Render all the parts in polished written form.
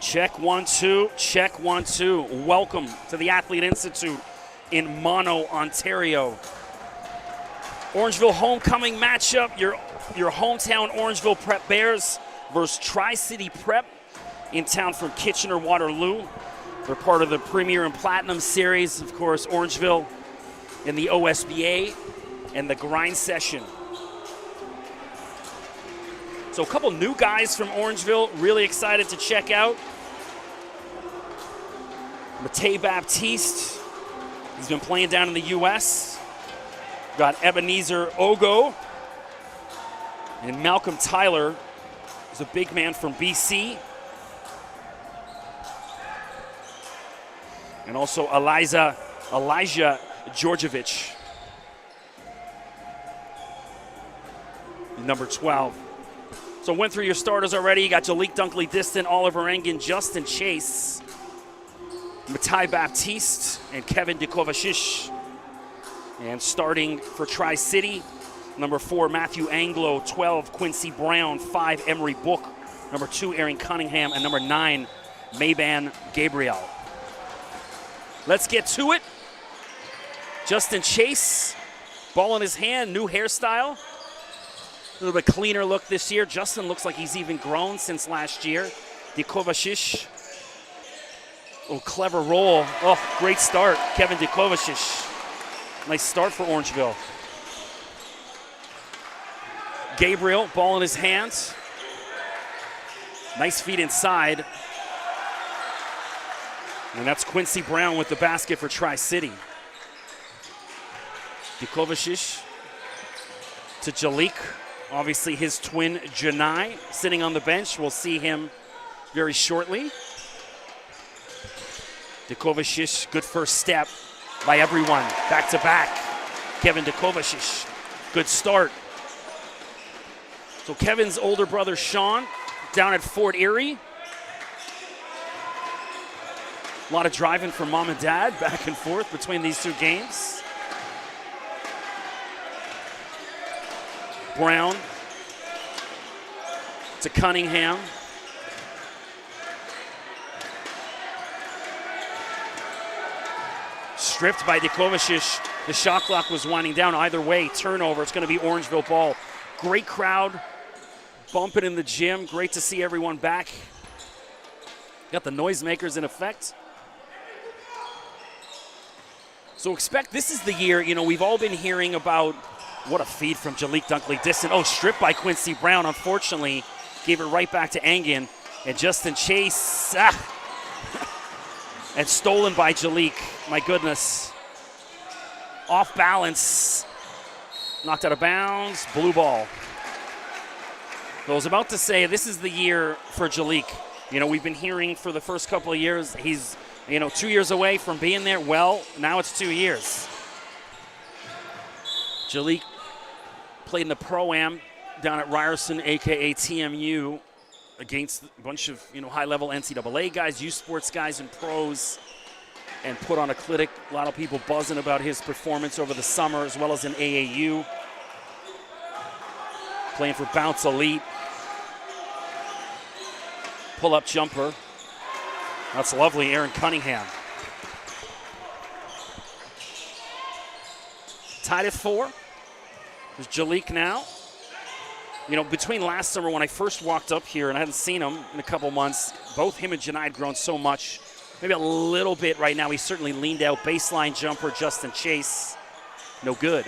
Check 1 2, check 1 2. Welcome to the Athlete Institute in Mono, Ontario. Orangeville homecoming matchup, your hometown Orangeville Prep Bears versus Tri-City Prep in town from Kitchener-Waterloo. They're part of the Premier and Platinum Series. Of course, Orangeville in the OSBA and the Grind Session. So a couple new guys from Orangeville, really excited to check out. Matei Baptiste, he's been playing down in the U.S. Got Ebenezer Ogo. And Malcolm Tyler is a big man from BC. And also Elijah Georgievich, number 12. So went through your starters already. You got Jalik Dunkley-Diston, Oliver Engen, Justin Chase, Matei Baptiste, and Kevin DeKovacic. And starting for Tri-City, number 4, Matthew Anglo, 12, Quincy Brown, 5, Emery Book, number 2, Aaron Cunningham, and number 9, Mayban Gabriel. Let's get to it. Justin Chase, ball in his hand, new hairstyle. A little bit cleaner look this year. Justin looks like he's even grown since last year. DeKovacic, little clever roll. Oh, great start, Kevin DeKovacic. Nice start for Orangeville. Gabriel, ball in his hands. Nice feet inside. And that's Quincy Brown with the basket for Tri-City. DeKovacic to Jalik. Obviously his twin, Janai, sitting on the bench. We'll see him very shortly. DeKovacic, good first step by everyone. Back to back. Kevin DeKovacic, good start. So Kevin's older brother, Sean, down at Fort Erie. A lot of driving from mom and dad back and forth between these two games. Brown to Cunningham. Stripped by DeKovacic. The shot clock was winding down. Either way, turnover. It's going to be Orangeville ball. Great crowd. Bumping in the gym. Great to see everyone back. Got the noisemakers in effect. So expect, this is the year, we've all been hearing about what a feed from Jalik Dunkley-Diston. Oh, stripped by Quincy Brown, unfortunately. Gave it right back to Engen. And Justin Chase, and stolen by Jalik. My goodness. Off balance. Knocked out of bounds, blue ball. So I was about to say, this is the year for Jalik. We've been hearing for the first couple of years, he's 2 years away from being there. Well, now it's 2 years. Jalik played in the Pro-Am down at Ryerson, a.k.a. TMU, against a bunch of, high-level NCAA guys, youth sports guys, and pros, and put on a clinic. A lot of people buzzing about his performance over the summer, as well as in AAU. Playing for Bounce Elite. Pull-up jumper. That's lovely, Aaron Cunningham. Tied at 4. There's Jalik now. Between last summer when I first walked up here, and I hadn't seen him in a couple months, both him and Janai had grown so much. Maybe a little bit right now. He certainly leaned out. Baseline jumper, Justin Chase. No good.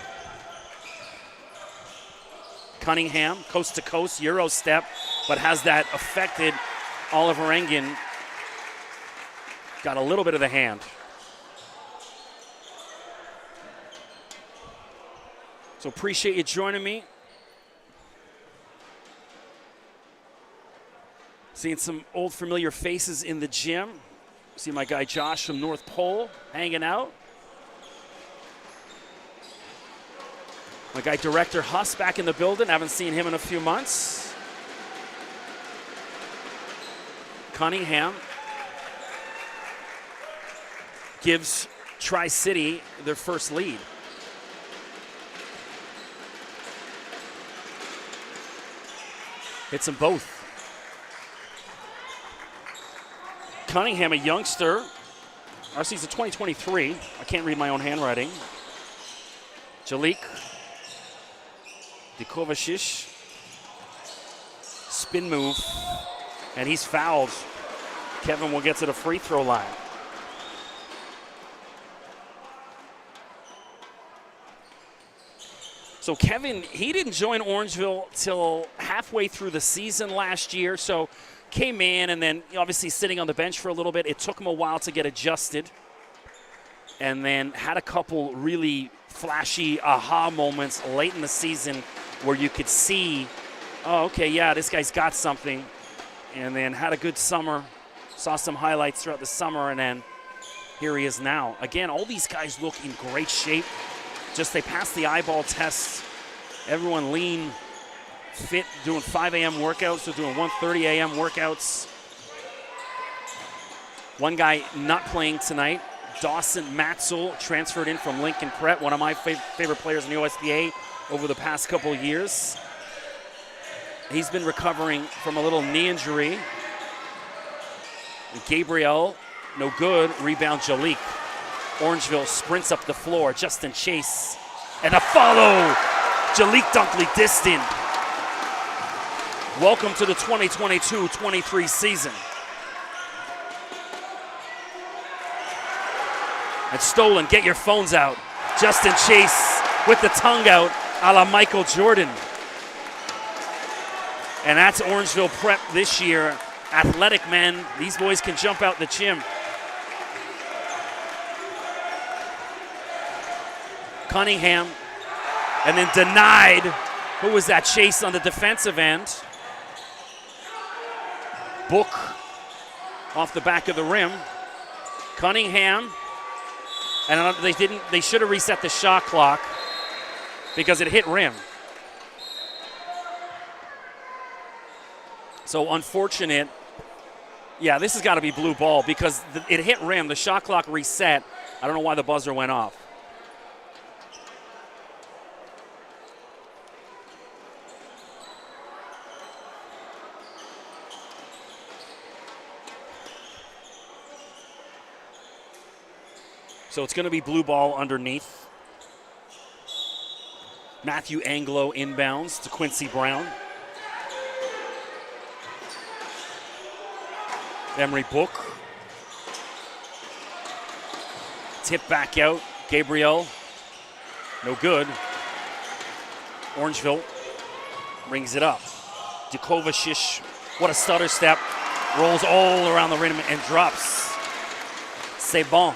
Cunningham, coast to coast, Euro step, but has that affected Oliver Engen. Got a little bit of the hand. So appreciate you joining me. Seeing some old familiar faces in the gym. See my guy Josh from North Pole hanging out. My guy Director Huss back in the building. Haven't seen him in a few months. Cunningham gives Tri-City their first lead. Hits them both. Cunningham, a youngster. Our season 2023. I can't read my own handwriting. Jalik. Dikovashish. Spin move. And he's fouled. Kevin will get to the free throw line. So Kevin, he didn't join Orangeville till halfway through the season last year. So came in and then obviously sitting on the bench for a little bit. It took him a while to get adjusted. And then had a couple really flashy aha moments late in the season where you could see, oh, okay, yeah, this guy's got something. And then had a good summer. Saw some highlights throughout the summer, and then here he is now. Again, all these guys look in great shape. Just they passed the eyeball test. Everyone lean, fit, doing 5 a.m. workouts, so doing 1:30 a.m. workouts. One guy not playing tonight, Dawson Matzel, transferred in from Lincoln Prep, one of my favorite players in the OSBA over the past couple of years. He's been recovering from a little knee injury. Gabriel, no good. Rebound, Jalik. Orangeville sprints up the floor. Justin Chase. And a follow. Jalik Dunkley Distin. Welcome to the 2022-23 season. And stolen. Get your phones out. Justin Chase with the tongue out a la Michael Jordan. And that's Orangeville Prep this year. Athletic men. These boys can jump out the gym. Cunningham. And then denied. Who was that? Chase on the defensive end. Book off the back of the rim. Cunningham. And they should have reset the shot clock because it hit rim. So unfortunate. Yeah, this has got to be blue ball because it hit rim. The shot clock reset. I don't know why the buzzer went off. So it's going to be blue ball underneath. Matthew Anglo inbounds to Quincy Brown. Emery Book. Tip back out. Gabriel. No good. Orangeville rings it up. Dikovashish. What a stutter step. Rolls all around the rim and drops. C'est bon.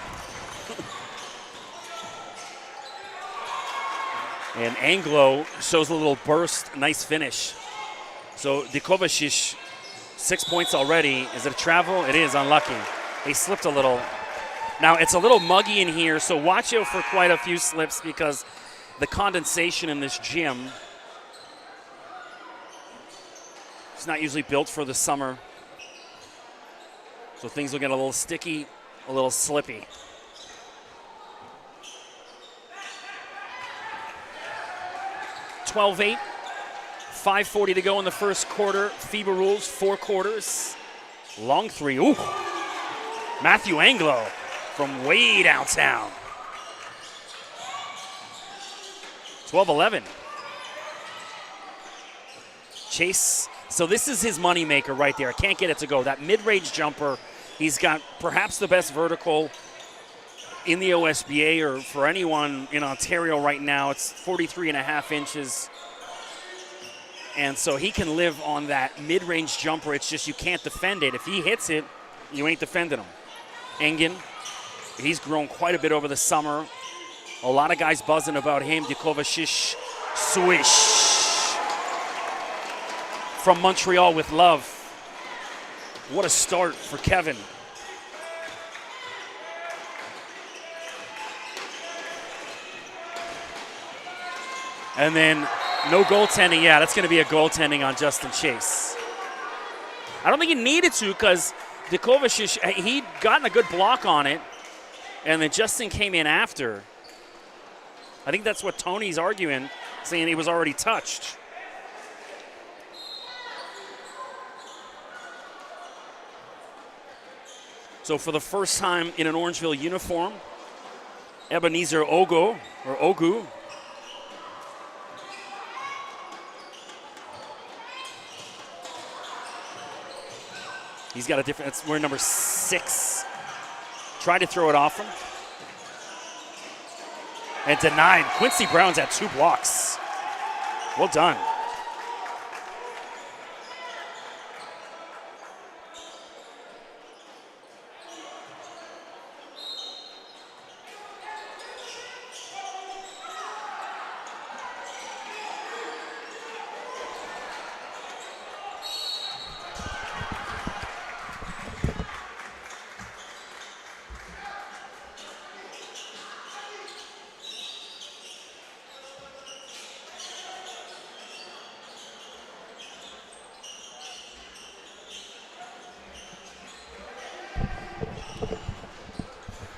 And Anglo shows a little burst. Nice finish. So Dikovashish, 6 points already. Is it a travel? It is. Unlucky. He slipped a little. Now, it's a little muggy in here, so watch out for quite a few slips because the condensation in this gym is not usually built for the summer. So things will get a little sticky, a little slippy. (12-8). 5:40 to go in the first quarter. FIBA rules, 4 quarters. Long three. Ooh. Matthew Anglo from way downtown. 12-11. Chase. So this is his moneymaker right there. Can't get it to go. That mid-range jumper, he's got perhaps the best vertical in the OSBA or for anyone in Ontario right now. It's 43.5 inches. And so he can live on that mid-range jumper. It's just you can't defend it. If he hits it, you ain't defending him. Engen, he's grown quite a bit over the summer. A lot of guys buzzing about him. Dikovashish, swish. From Montreal with love. What a start for Kevin. And then no goaltending. Yeah, that's going to be a goaltending on Justin Chase. I don't think he needed to because Dikovashish, he'd gotten a good block on it, and then Justin came in after. I think that's what Tony's arguing, saying he was already touched. So for the first time in an Orangeville uniform, Ebenezer Ogu. He's got a different, we're number 6. Tried to throw it off him. And denied. Quincy Brown's at 2 blocks. Well done.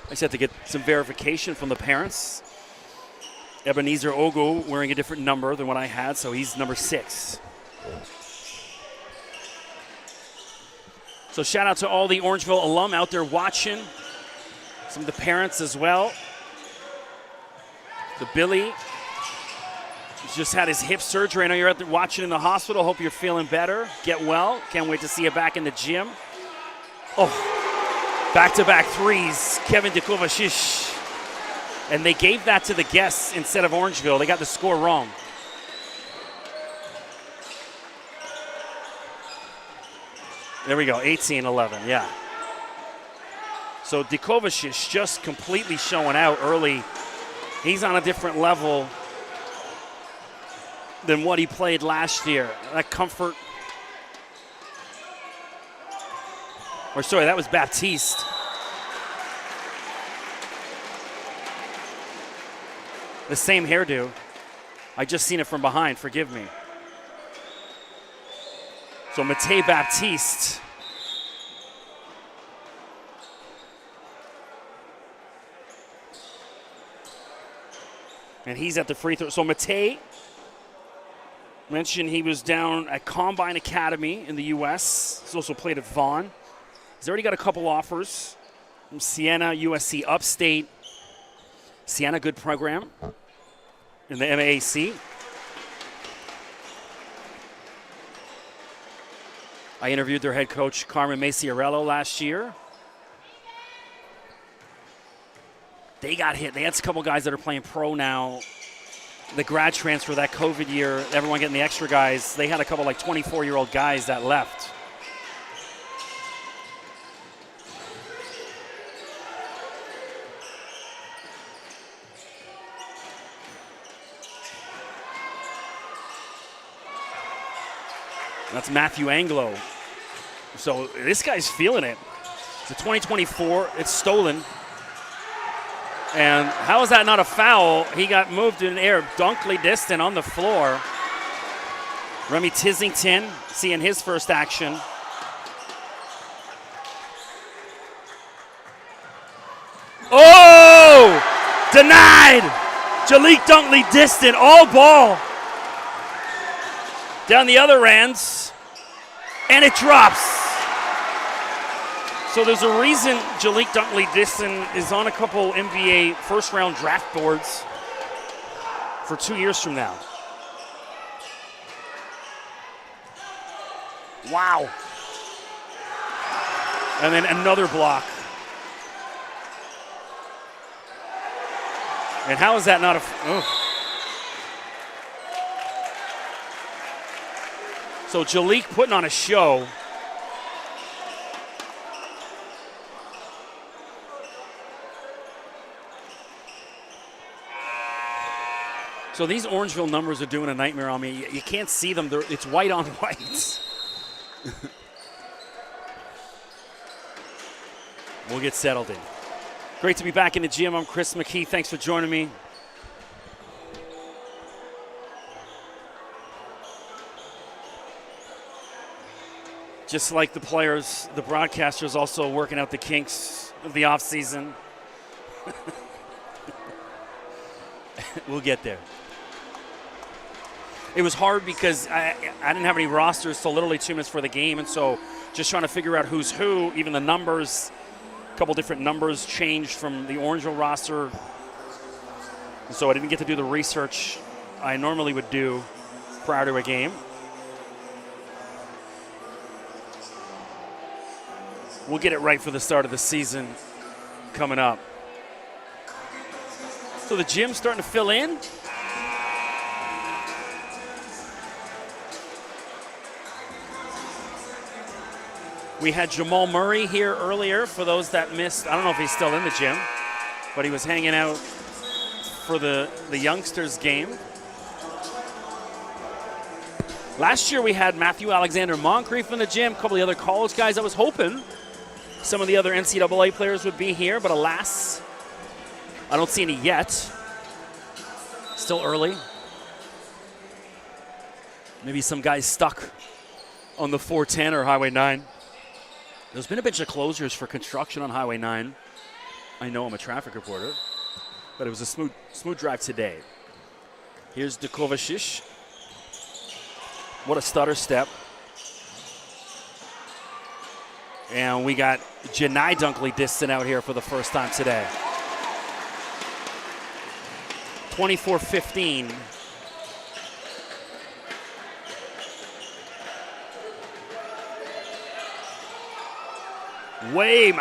I just had to get some verification from the parents. Ebenezer Ogu wearing a different number than what I had, so he's number 6. So shout out to all the Orangeville alum out there watching. Some of the parents as well. The Billy just had his hip surgery. I know you're out there watching in the hospital. Hope you're feeling better. Get well. Can't wait to see you back in the gym. Oh. Back-to-back threes, Kevin Dukovashish. And they gave that to the guests instead of Orangeville. They got the score wrong. There we go, 18-11, yeah. So Dukovashish just completely showing out early. He's on a different level than what he played last year. That comfort. Or sorry, that was Baptiste. The same hairdo. I just seen it from behind, forgive me. So Matei Baptiste. And he's at the free throw. So Matei mentioned he was down at Combine Academy in the U.S. He's also played at Vaughan. He's already got a couple offers from Siena, USC Upstate. Siena, good program in the MAAC. I interviewed their head coach, Carmen Maciarello, last year. They got hit. They had a couple guys that are playing pro now. The grad transfer that COVID year, everyone getting the extra guys. They had a couple like 24-year-old guys that left. That's Matthew Anglo. So this guy's feeling it. It's a 2024. It's stolen. And how is that not a foul? He got moved in the air, Dunkley distant on the floor. Remy Tissington seeing his first action. Oh! Denied! Jalik Dunkley distant, all ball. Down the other ends, and it drops. So there's a reason Jalik Dunkley Diston is on a couple NBA first-round draft boards for 2 years from now. Wow. And then another block. And how is that not a... Oh. So Jalik putting on a show. So these Orangeville numbers are doing a nightmare on me. You can't see them. It's white on white. We'll get settled in. Great to be back in the gym. I'm Chris McKee. Thanks for joining me. Just like the players, the broadcasters also working out the kinks of the offseason. We'll get there. It was hard because I didn't have any rosters till literally 2 minutes for the game, and so just trying to figure out who's who, even the numbers. A couple different numbers changed from the Orangeville roster, so I didn't get to do the research I normally would do prior to a game. We'll get it right for the start of the season coming up. So the gym's starting to fill in. We had Jamal Murray here earlier for those that missed. I don't know if he's still in the gym, but he was hanging out for the youngsters game. Last year we had Matthew Alexander Moncrief in the gym, a couple of the other college guys. I was hoping some of the other NCAA players would be here, but alas, I don't see any yet. Still early. Maybe some guys stuck on the 410 or Highway 9. There's been a bunch of closures for construction on Highway 9. I know I'm a traffic reporter, but it was a smooth drive today. Here's Kovacic. What a stutter step. And we got Janai Dunkley distant out here for the first time today. 24-15.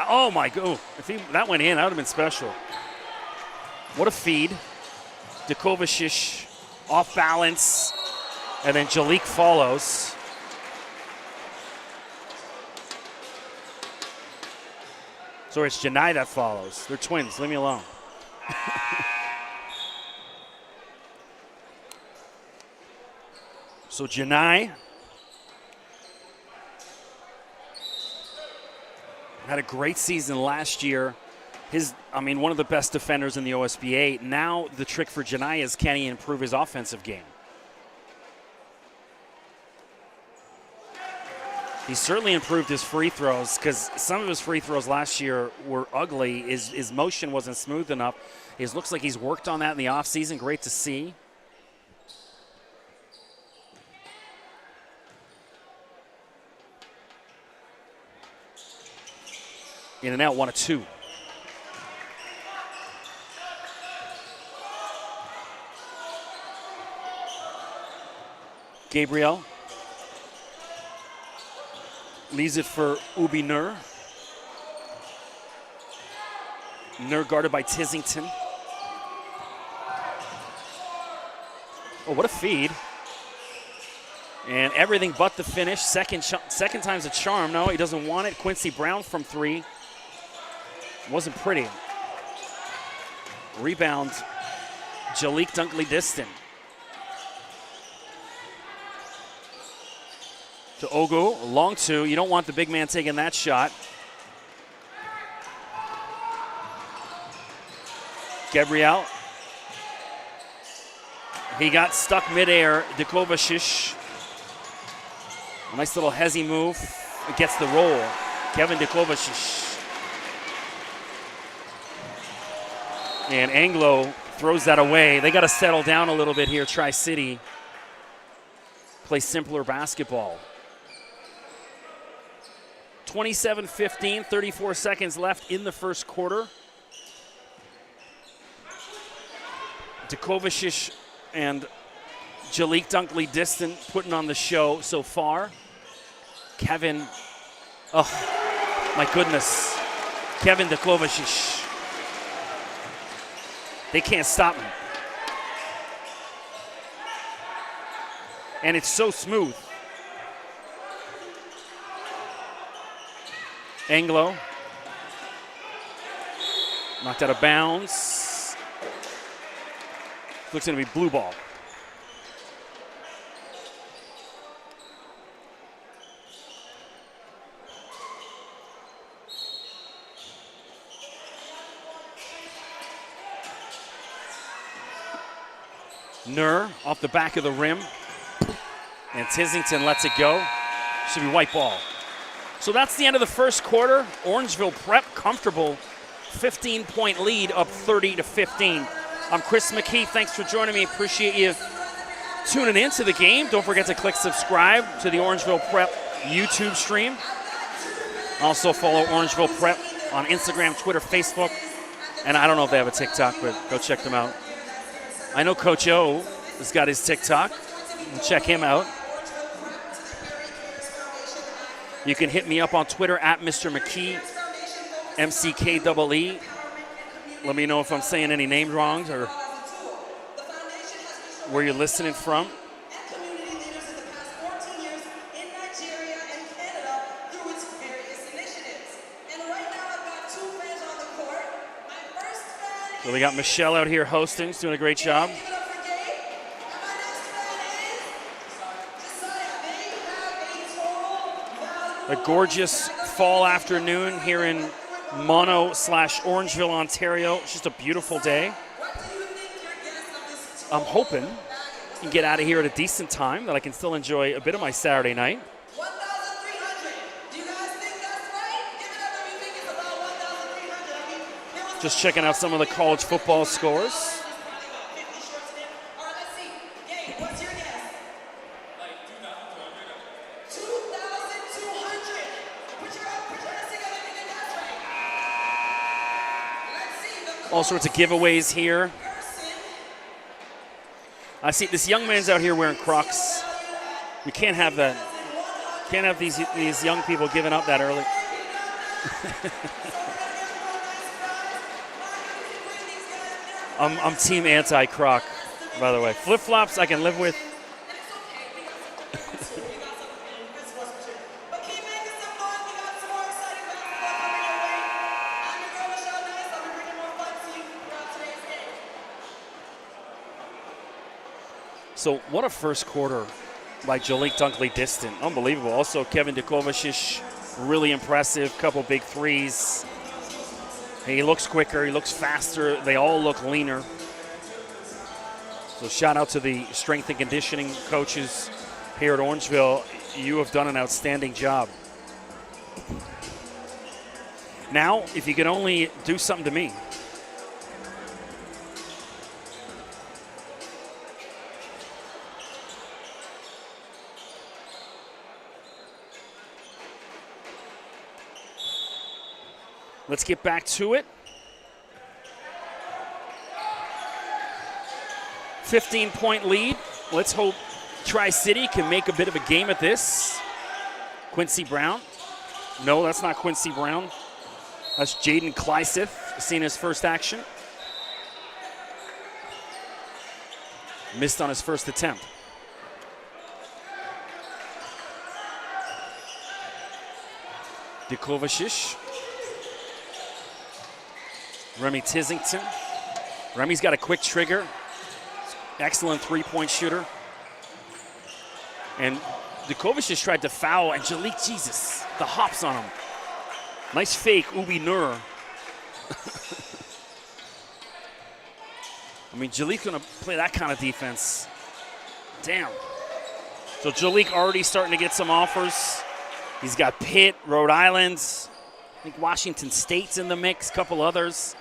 Oh my God. If that went in, that would have been special. What a feed. Kovacic off balance. And then Jalik follows. So it's Janai that follows. They're twins. Leave me alone. So Janai had a great season last year. One of the best defenders in the OSBA. Now the trick for Janai is, can he improve his offensive game? He certainly improved his free throws, because some of his free throws last year were ugly. His motion wasn't smooth enough. It looks like he's worked on that in the offseason. Great to see. In and out, 1 of 2. Gabriel leaves it for Ubi Nur. Nur guarded by Tizington. Oh, what a feed. And everything but the finish. Second time's a charm. No, he doesn't want it. Quincy Brown from 3. Wasn't pretty. Rebound, Jalik Dunkley distant. To Ogu, long 2. You don't want the big man taking that shot. Gabriel. He got stuck midair. Kovacic. Nice little hezzy move. It gets the roll. Kevin Kovacic. And Anglo throws that away. They got to settle down a little bit here, Tri-City. Play simpler basketball. 27-15, 34 seconds left in the first quarter. Kovacic and Jalik Dunkley distant, putting on the show so far. Kevin, oh my goodness. Kevin Kovacic. They can't stop him. And it's so smooth. Anglo. Knocked out of bounds. Looks going to be blue ball. Nur off the back of the rim. And Tizington lets it go. Should be white ball. So that's the end of the first quarter. Orangeville Prep comfortable. 15-point lead, up 30-15. I'm Chris McKee. Thanks for joining me. Appreciate you tuning in to the game. Don't forget to click subscribe to the Orangeville Prep YouTube stream. Also follow Orangeville Prep on Instagram, Twitter, Facebook. And I don't know if they have a TikTok, but go check them out. I know Coach O has got his TikTok. Check him out. You can hit me up on Twitter at Mr. McKee, MCKEE. Let me know if I'm saying any names wrong or where you're listening from. So we got Michelle out here hosting. She's doing a great job. A gorgeous fall afternoon here in Mono/Orangeville, Ontario. It's just a beautiful day. I'm hoping I can get out of here at a decent time that I can still enjoy a bit of my Saturday night. Just checking out some of the college football scores. All sorts of giveaways here. I see this young man's out here wearing Crocs. We can't have that. Can't have these young people giving up that early. I'm team anti-Croc, by the way. Flip-flops I can live with. So what a first quarter by Jalik Dunkley-Distant. Unbelievable. Also Kevin Dukovacic, really impressive. Couple big threes. He looks quicker. He looks faster. They all look leaner. So shout out to the strength and conditioning coaches here at Orangeville. You have done an outstanding job. Now, if you could only do something to me. Let's get back to it. 15-point lead. Let's hope Tri-City can make a bit of a game at this. Quincy Brown. No, that's not Quincy Brown. That's Jaden Klyseth, seeing his first action. Missed on his first attempt. Dukovacic. Remy Tizington. Remy's got a quick trigger. Excellent three-point shooter. And Dukovacic tried to foul, and Jalik, Jesus, the hops on him. Nice fake, Ubi Nur. I mean, Jalik's gonna play that kind of defense. Damn. So Jalik already starting to get some offers. He's got Pitt, Rhode Island. I think Washington State's in the mix, a couple others.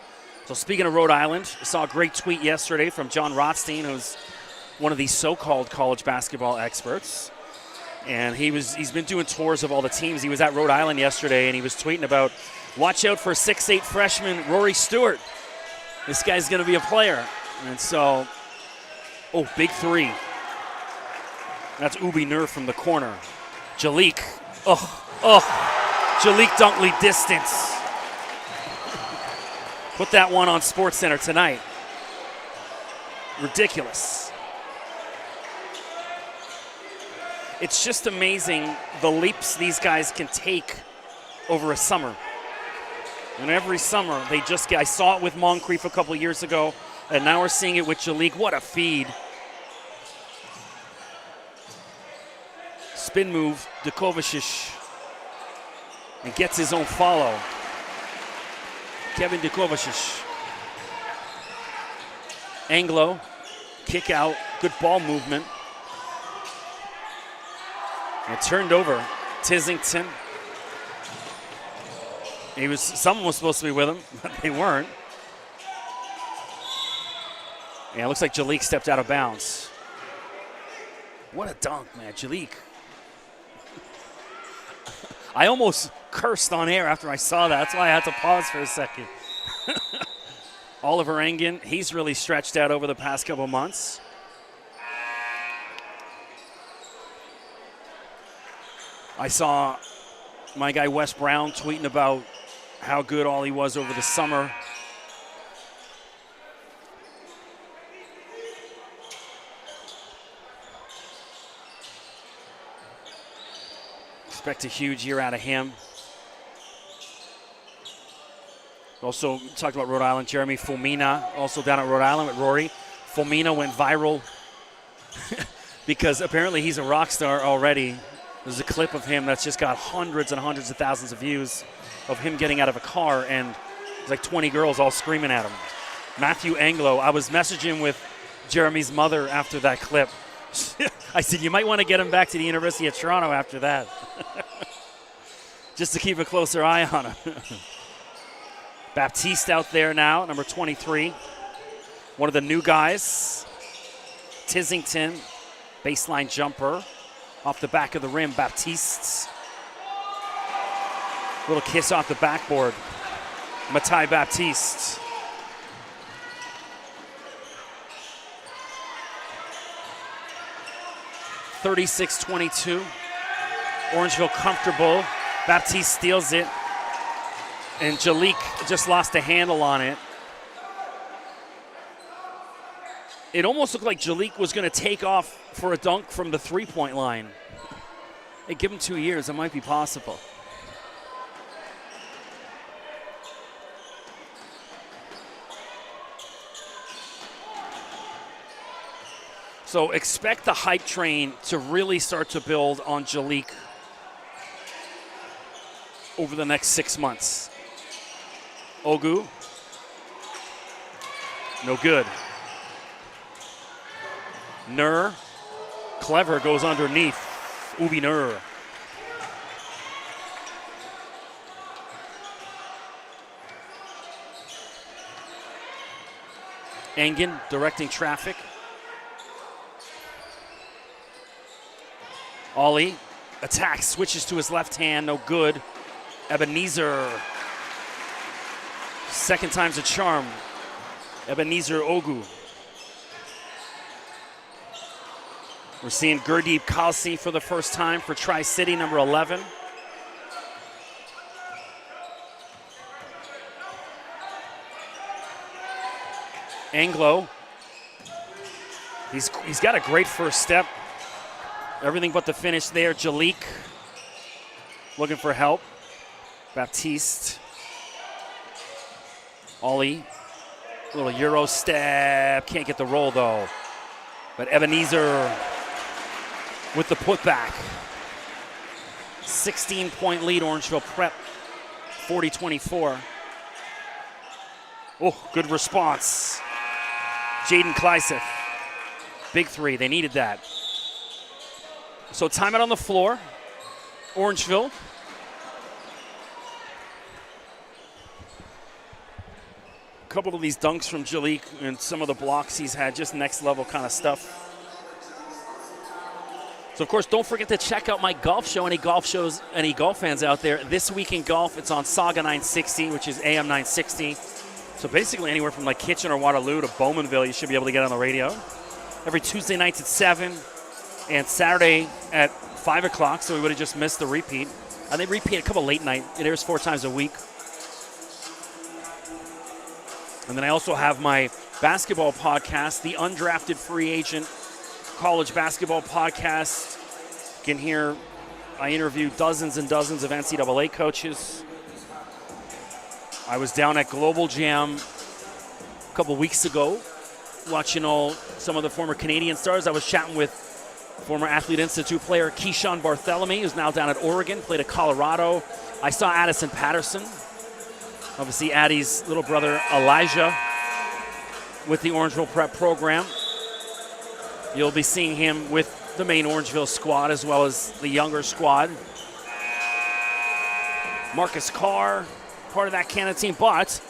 So speaking of Rhode Island, I saw a great tweet yesterday from John Rothstein, who's one of these so-called college basketball experts. And he's been doing tours of all the teams. He was at Rhode Island yesterday, and he was tweeting about, watch out for 6'8" freshman Rory Stewart. This guy's going to be a player. And so, oh, big three. That's Ubi Nur from the corner. Jalik. Jalik Dunkley-Distant. Put that one on SportsCenter tonight. Ridiculous. It's just amazing the leaps these guys can take over a summer. And every summer, they just get, I saw it with Moncrief a couple years ago, and now we're seeing it with Jalik. What a feed. Spin move, Dukovacic. And gets his own follow. Kevin Dukovacic. Anglo, kick out, good ball movement. And turned over, Tizington. Someone was supposed to be with him, but they weren't. Yeah, it looks like Jalik stepped out of bounds. What a dunk, man, Jalik. I almost cursed on air after I saw that. That's why I had to pause for a second. Oliver Engen, he's really stretched out over the past couple months. I saw my guy Wes Brown tweeting about how good Ollie was over the summer. Expect a huge year out of him. Also talked about Rhode Island, Jeremy Fulmina, also down at Rhode Island with Rory. Fulmina went viral because apparently he's a rock star already. There's a clip of him that's just got hundreds and hundreds of thousands of views of him getting out of a car, and there's like 20 girls all screaming at him. Matthew Anglo, I was messaging with Jeremy's mother after that clip. I said, you might want to get him back to the University of Toronto after that. Just to keep a closer eye on him. Baptiste out there now, number 23. One of the new guys. Tissington, baseline jumper. Off the back of the rim, Baptiste. Little kiss off the backboard. Matai Baptiste. (36-22). Orangeville comfortable. Baptiste steals it. And Jalik just lost a handle on it. It almost looked like Jalik was going to take off for a dunk from the three-point line. Hey, give him 2 years. It might be possible. So expect the hype train to really start to build on Jalik over the next 6 months. Ogu. No good. Nur. Clever goes underneath. Ubi Nur. Engen directing traffic. Ollie attacks, switches to his left hand, no good. Ebenezer. Second time's a charm. Ebenezer Ogu. We're seeing Gurdeep Khalsi for the first time for Tri-City, number 11. Anglo. He's got a great first step. Everything but the finish there. Jalik looking for help. Baptiste. Ollie. Little Euro step. Can't get the roll though. But Ebenezer with the putback. 16-point lead, Orangeville Prep. 40-24. Oh, good response. Jaden Kleiseth. Big three. They needed that. So timeout on the floor. Orangeville. A couple of these dunks from Jalik and some of the blocks he's had, just next level kind of stuff. So, of course, don't forget to check out my golf show. Any golf shows, any golf fans out there, This Week in Golf, it's on Saga 960, which is AM 960. So basically anywhere from like Kitchener, Waterloo to Bowmanville, you should be able to get on the radio. Every Tuesday nights at 7 and Saturday at 5 o'clock, so we would have just missed the repeat. And they repeat a couple late night. It airs 4 times a week. And then I also have my basketball podcast, the Undrafted Free Agent College Basketball Podcast. You can hear I interview dozens and dozens of NCAA coaches. I was down at Global Jam a couple weeks ago watching some of the former Canadian stars. I was chatting with former Athlete Institute player Keyshawn Barthélemy, who's now down at Oregon, played at Colorado. I saw Addison Patterson, obviously Addie's little brother Elijah, with the Orangeville Prep program. You'll be seeing him with the main Orangeville squad as well as the younger squad. Marcus Carr, part of that Canada team, but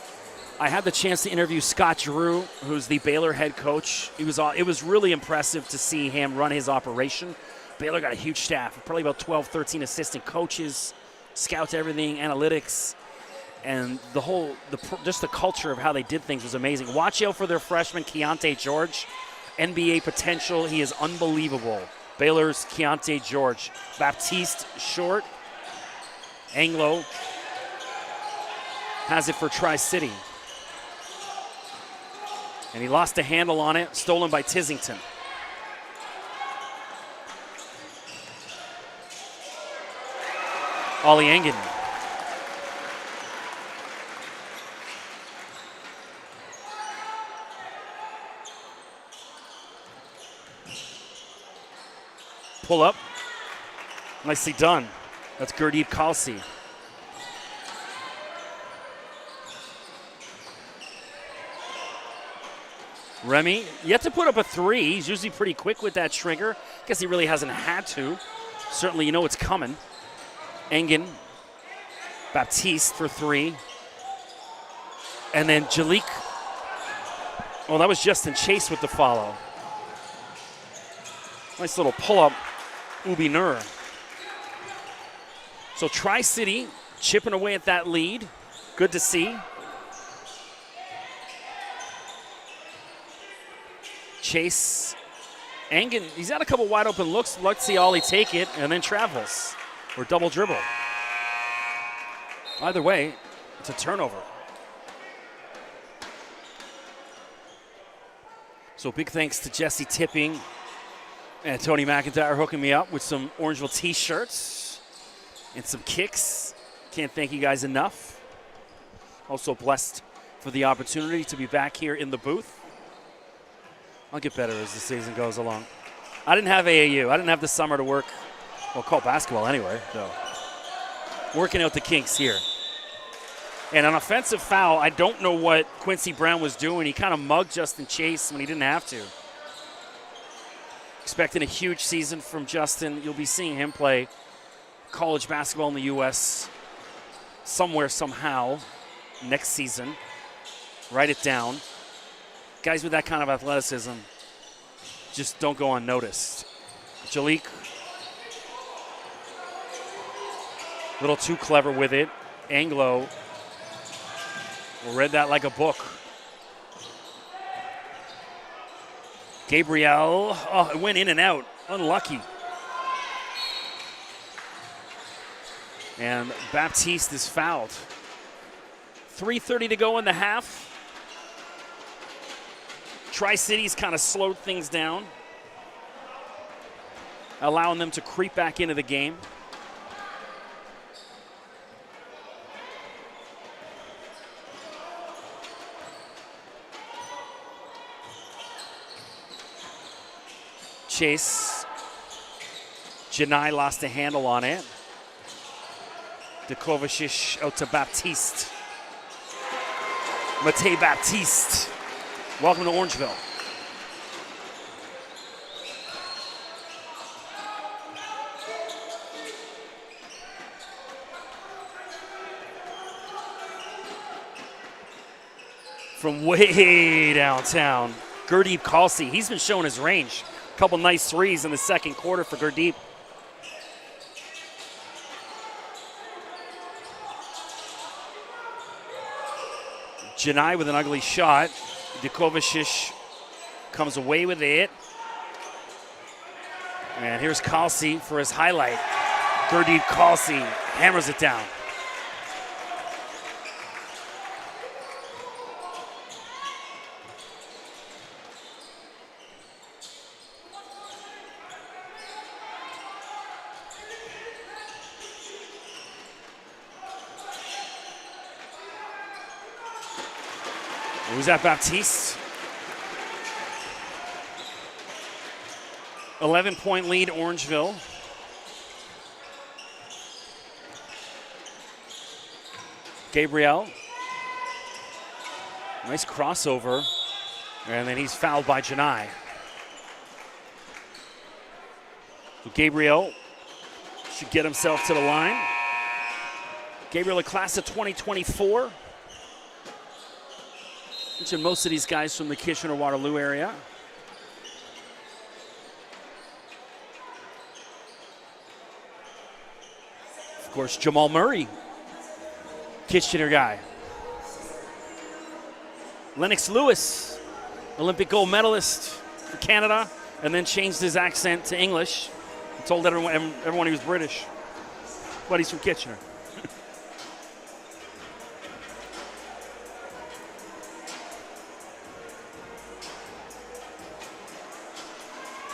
I had the chance to interview Scott Giroux, who's the Baylor head coach. It was really impressive to see him run his operation. Baylor got a huge staff, probably about 12, 13 assistant coaches, scout everything, analytics, and just the culture of how they did things was amazing. Watch out for their freshman, Keontae George. NBA potential, he is unbelievable. Baylor's Keontae George. Baptiste short. Anglo has it for Tri-City. And he lost a handle on it, stolen by Tissington. Ollie Engen. Pull up. Nicely done. That's Gurdeep Khalsi. Remy, yet to put up a three. He's usually pretty quick with that trigger. Guess he really hasn't had to. Certainly you know it's coming. Engen, Baptiste for three. And then Jalik. Oh, that was Justin Chase with the follow. Nice little pull-up, Ubi Nur. So Tri-City chipping away at that lead. Good to see. Chase, Engen, he's had a couple wide open looks. Let's see Ollie take it and then travels or double dribble. Either way, it's a turnover. So big thanks to Jesse Tipping and Tony McIntyre hooking me up with some Orangeville t-shirts and some kicks. Can't thank you guys enough. Also blessed for the opportunity to be back here in the booth. I'll get better as the season goes along. I didn't have AAU. I didn't have the summer to work, well, call basketball anyway, so. Working out the kinks here. And an offensive foul, I don't know what Quincy Brown was doing. He kind of mugged Justin Chase when he didn't have to. Expecting a huge season from Justin. You'll be seeing him play college basketball in the U.S. somewhere, somehow, next season. Write it down. Guys with that kind of athleticism just don't go unnoticed. Jalik, a little too clever with it. Anglo read that like a book. Gabriel, oh, it went in and out. Unlucky. And Baptiste is fouled. 3:30 to go in the half. Tri-City's kind of slowed things down, allowing them to creep back into the game. Chase. Janai lost a handle on it. Kovacic out to Baptiste. Matej Baptiste. Welcome to Orangeville. From way downtown, Gurdeep Khalsi. He's been showing his range. A couple nice threes in the second quarter for Gurdeep. Janai with an ugly shot. Kovacic comes away with it. And here's Khalsi for his highlight. Gurdeep Khalsi hammers it down. Who's that, Baptiste? 11-point lead, Orangeville. Gabriel. Nice crossover. And then he's fouled by Janai. So Gabriel should get himself to the line. Gabriel, a class of 2024. Mentioned most of these guys from the Kitchener-Waterloo area. course, Jamal Murray, Kitchener guy. Lennox Lewis, Olympic gold medalist for Canada, and then changed his accent to English. He told everyone he was British, but he's from Kitchener.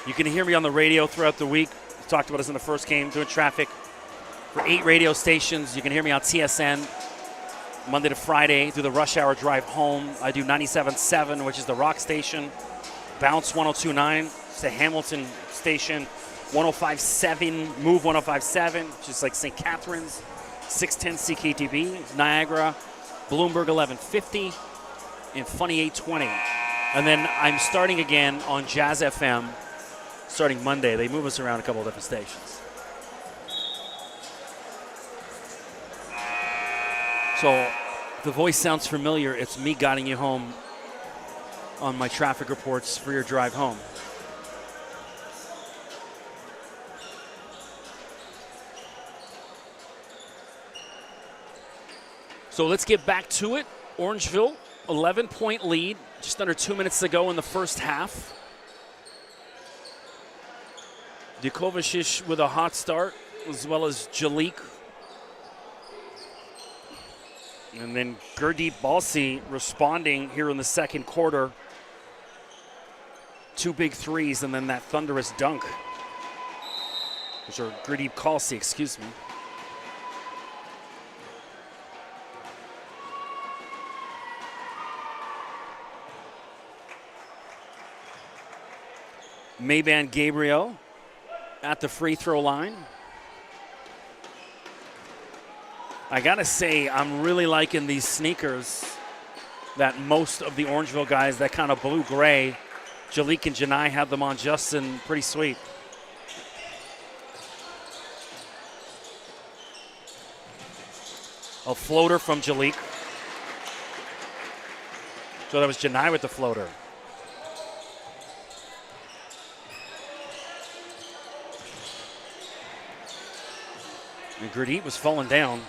You can hear me on the radio throughout the week. We talked about us in the first game, doing traffic for 8 radio stations. You can hear me on TSN Monday to Friday through the rush hour drive home. I do 97.7, which is the rock station. Bounce 102.9, it's the Hamilton station. 105.7, Move 105.7, which is like St. Catharines. 610 CKTB, Niagara. Bloomberg 1150, and Funny 820. And then I'm starting again on Jazz FM starting Monday. They move us around a couple of different stations. So if the voice sounds familiar, it's me guiding you home on my traffic reports for your drive home. So let's get back to it. Orangeville, 11-point lead, just under 2 minutes to go in the first half. Dikovacic with a hot start, as well as Jalik. And then Gurdeep Balsi responding here in the second quarter. 2 big threes, and then that thunderous dunk. Or Gurdeep Kalsi, excuse me. Mayban Gabriel at the free throw line. I gotta say, I'm really liking these sneakers that most of the Orangeville guys, that kind of blue-gray, Jalik and Janai have them on. Justin, pretty sweet. A floater from Jalik. So that was Janai with the floater. And Gurdeep was falling down.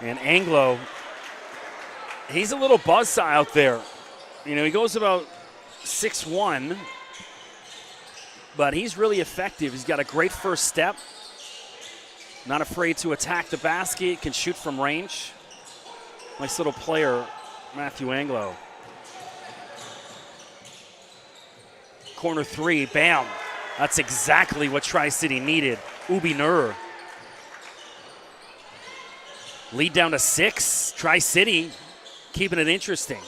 And Anglo, he's a little buzzsaw out there. You know, he goes about 6'1", but he's really effective. He's got a great first step. Not afraid to attack the basket, can shoot from range. Nice little player, Matthew Anglo. Corner three, bam. That's exactly what Tri-City needed. Ubi Nur. Lead down to 6. Tri-City keeping it interesting.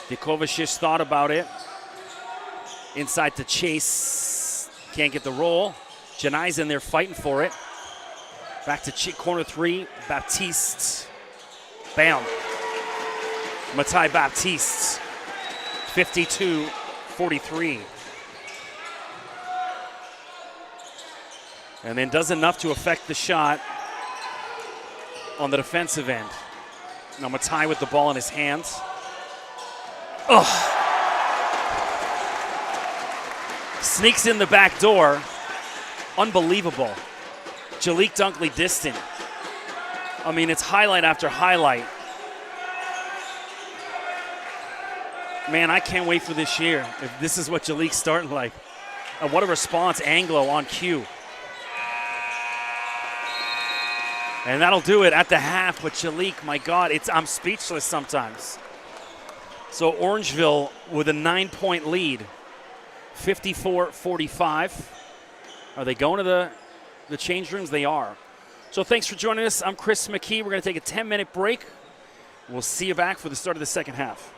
Dikovacic thought about it. Inside to Chase. Can't get the roll. Janai's in there fighting for it. Back to corner three. Baptiste. Bam. Matai Baptiste. 52-43. And then does enough to affect the shot on the defensive end. Now Matai with the ball in his hands. Ugh. Sneaks in the back door. Unbelievable. Jalik Dunkley distant. I mean, it's highlight after highlight. Man, I can't wait for this year. If this is what Jalik's starting like. What a response, Anglo on cue. And that'll do it at the half, but Jalik, my God, I'm speechless sometimes. So Orangeville with a 9-point lead, 54-45. Are they going to the change rooms? They are. So thanks for joining us. I'm Chris McKee. We're going to take a 10-minute break. We'll see you back for the start of the second half.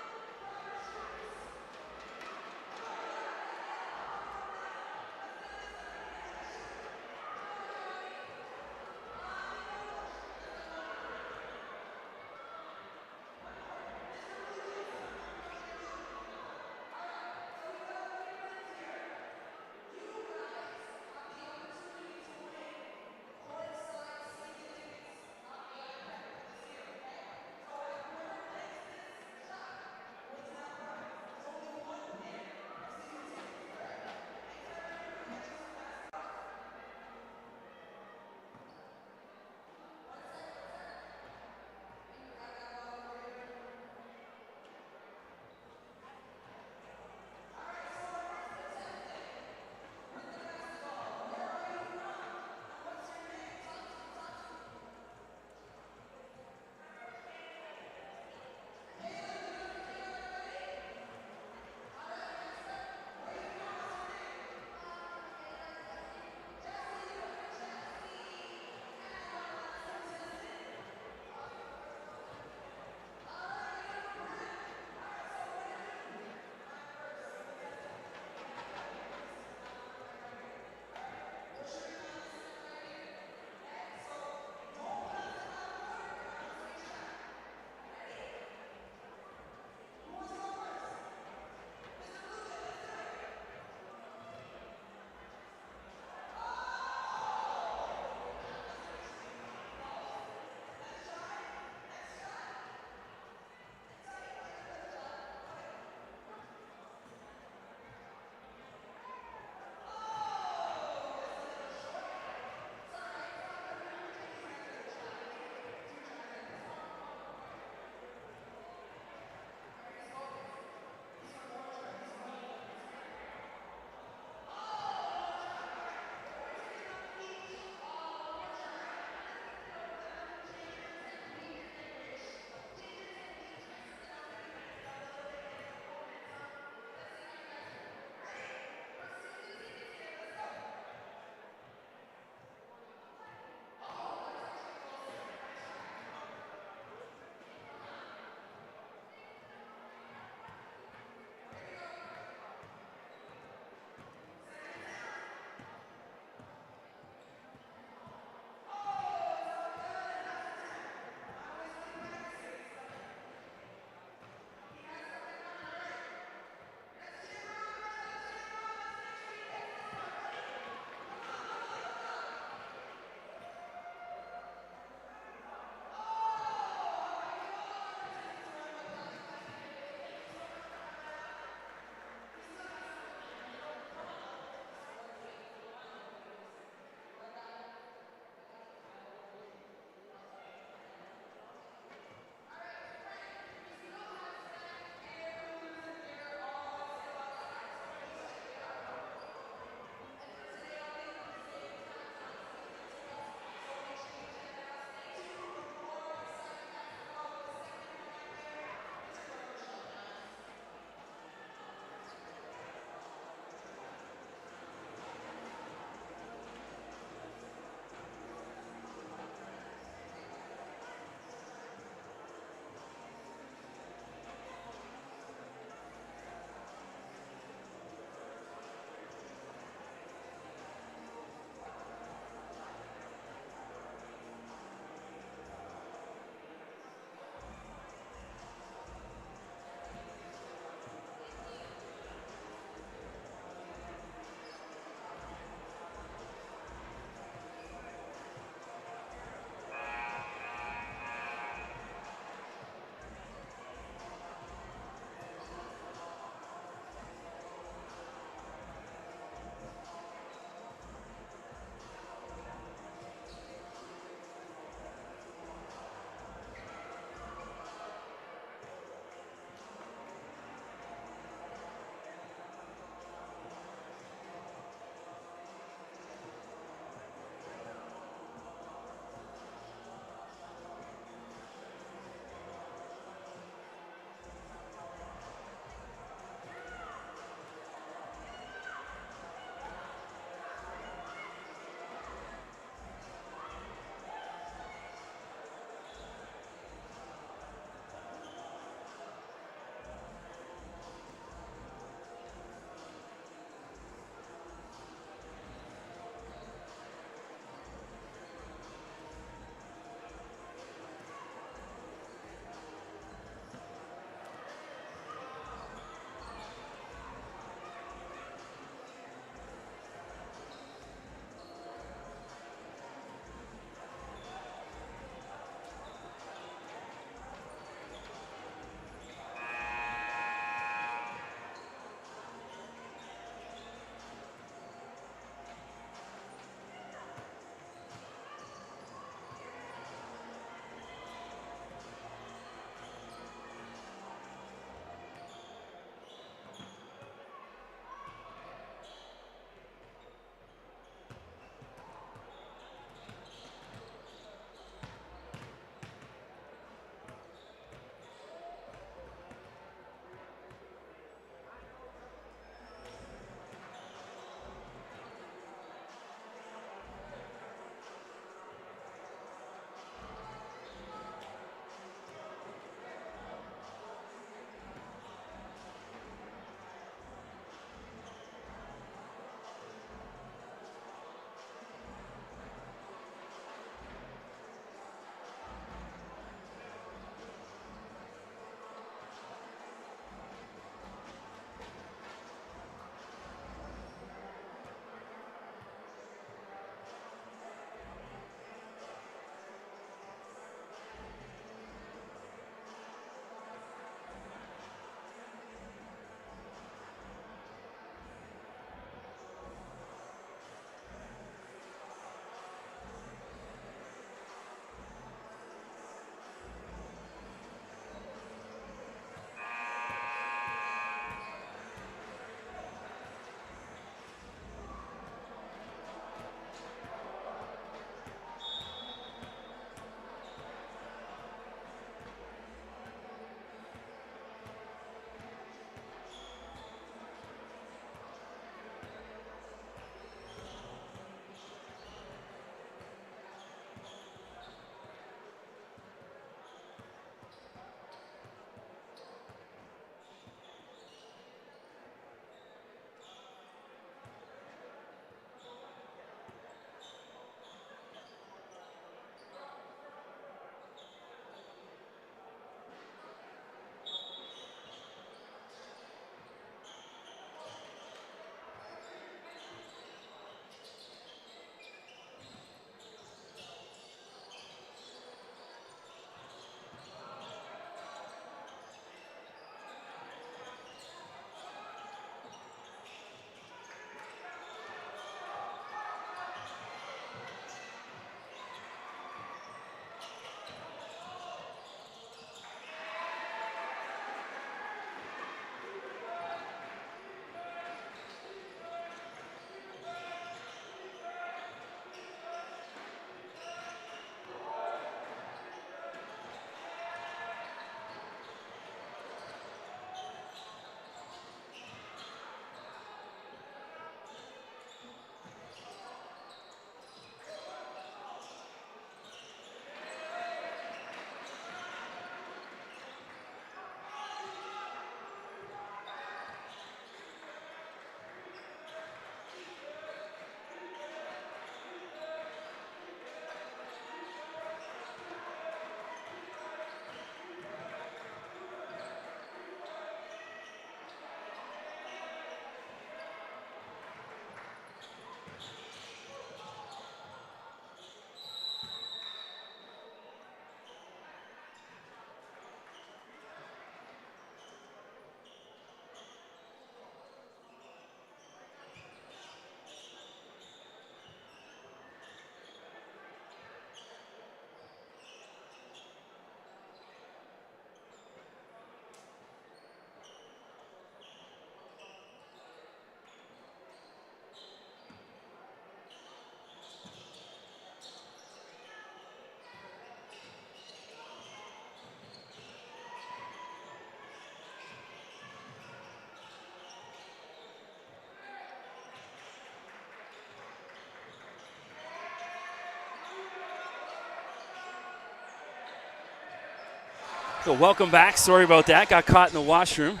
So welcome back. Sorry about that. Got caught in the washroom.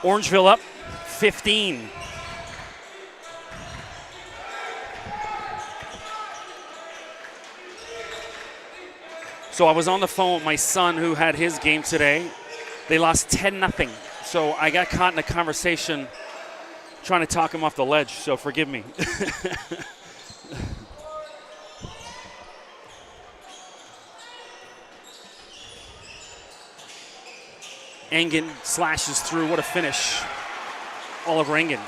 Orangeville up 15. So I was on the phone with my son who had his game today. They lost 10-0. So I got caught in a conversation trying to talk him off the ledge, so forgive me. Engen slashes through. What a finish. Oliver Engen.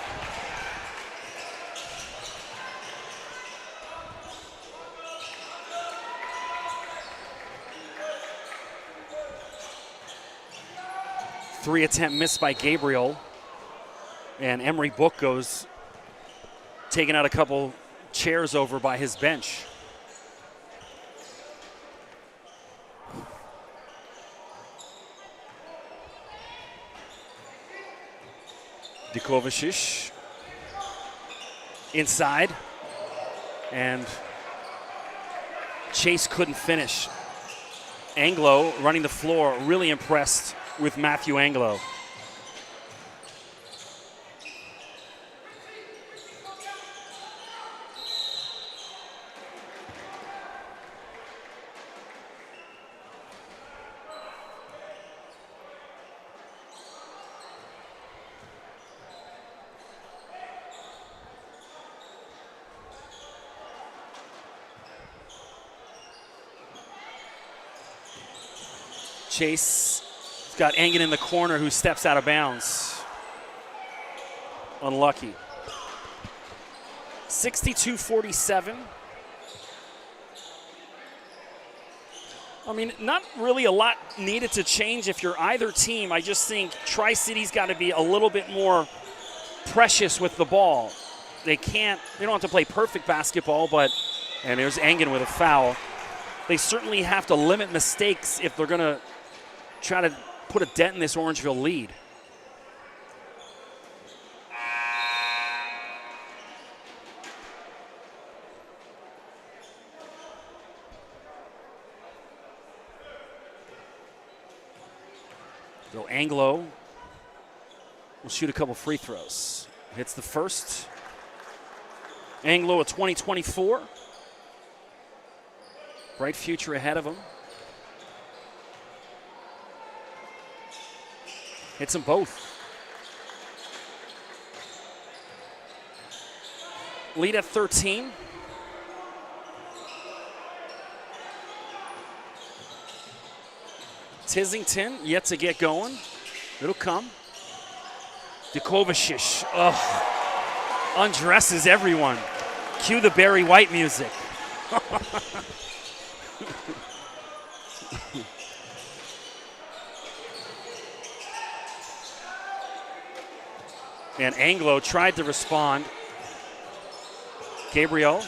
Three attempt miss by Gabriel. And Emery Book goes taking out a couple chairs over by his bench. Kovacic inside, and Chase couldn't finish. Anglo running the floor, really impressed with Matthew Anglo. Chase has got Engen in the corner who steps out of bounds. Unlucky. 62-47. I mean, not really a lot needed to change if you're either team. I just think Tri-City's got to be a little bit more precious with the ball. They don't have to play perfect basketball, and there's Engen with a foul. They certainly have to limit mistakes if they're going to try to put a dent in this Orangeville lead. So Anglo will shoot a couple free throws. Hits the first. Anglo a 20-24. Bright future ahead of him. Hits them both. Lead at 13. Tizington yet to get going. It'll come. Kovacic, undresses everyone. Cue the Barry White music. And Anglo tried to respond. Gabriel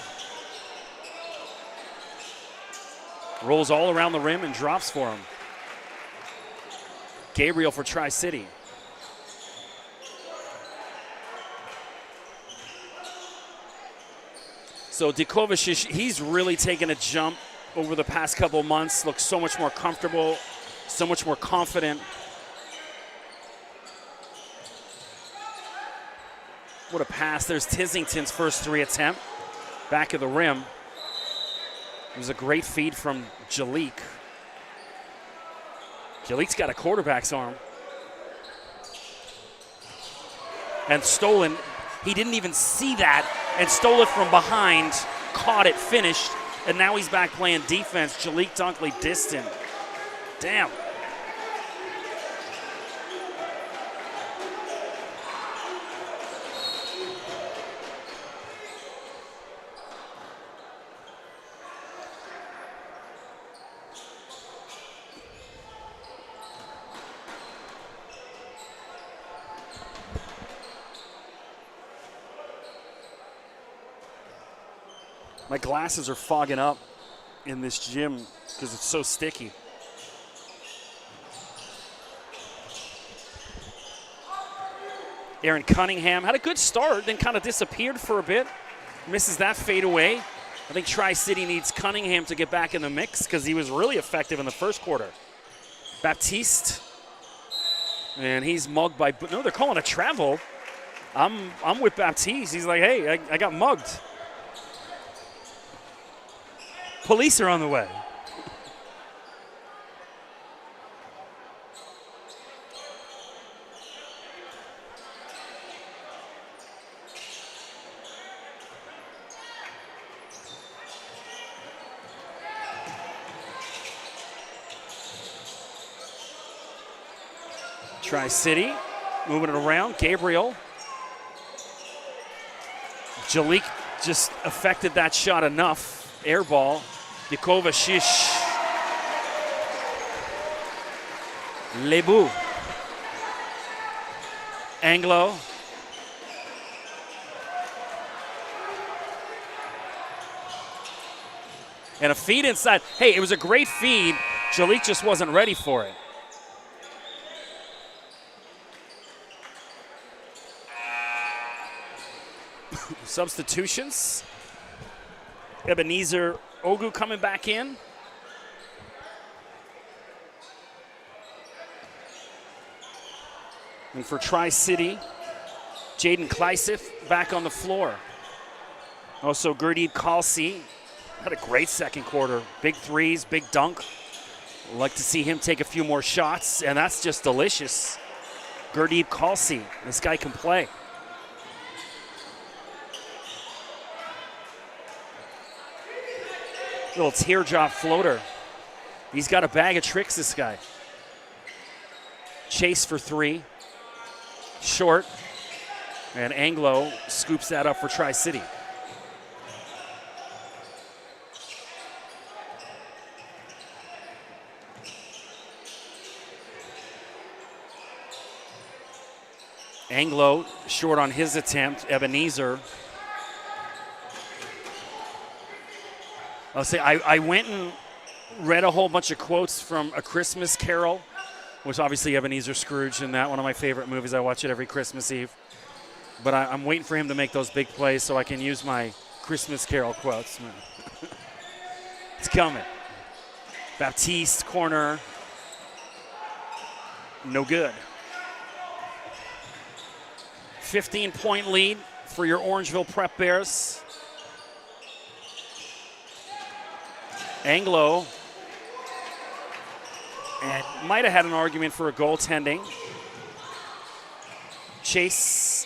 rolls all around the rim and drops for him. Gabriel for Tri-City. So Kovacic, he's really taken a jump over the past couple months. Looks so much more comfortable, so much more confident. What a pass. There's Tizington's first three attempt. Back of the rim. It was a great feed from Jalik. Jalik's got a quarterback's arm. And stolen. He didn't even see that and stole it from behind. Caught it, finished. And now he's back playing defense. Jalik Dunkley distant. Damn. My glasses are fogging up in this gym because it's so sticky. Aaron Cunningham had a good start, then kind of disappeared for a bit. Misses that fadeaway. I think Tri-City needs Cunningham to get back in the mix because he was really effective in the first quarter. Baptiste, and he's mugged by, no, they're calling a travel. I'm with Baptiste. He's like, hey, I got mugged. Police are on the way. Tri-City moving it around. Gabriel. Jalik just affected that shot enough. Air ball. Dikova Shish. Lebu. Anglo. And a feed inside. Hey, it was a great feed. Jalik just wasn't ready for it. Substitutions. Ebenezer Ogu coming back in. And for Tri-City, Jaden Kleiseth back on the floor. Also Gurdeep Khalsi had a great second quarter. Big threes, big dunk. Like to see him take a few more shots, and that's just delicious. Gurdeep Khalsi, this guy can play. Little teardrop floater. He's got a bag of tricks, this guy. Chase for three. Short. And Anglo scoops that up for Tri-City. Anglo short on his attempt. Ebenezer. I'll say I went and read a whole bunch of quotes from A Christmas Carol, which obviously Ebenezer Scrooge in that, one of my favorite movies. I watch it every Christmas Eve. But I'm waiting for him to make those big plays so I can use my Christmas Carol quotes. It's coming. Baptiste, corner. No good. 15-point lead for your Orangeville Prep Bears. Anglo, and might have had an argument for a goaltending. Chase.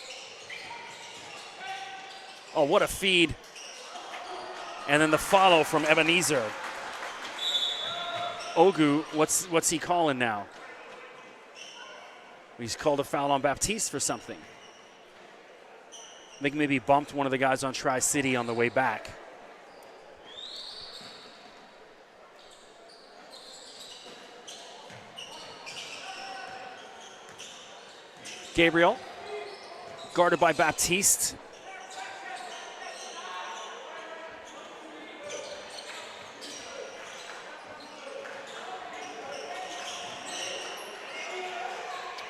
Oh, what a feed. And then the follow from Ebenezer. Ogu, what's he calling now? He's called a foul on Baptiste for something. I think maybe bumped one of the guys on Tri-City on the way back. Gabriel, guarded by Baptiste.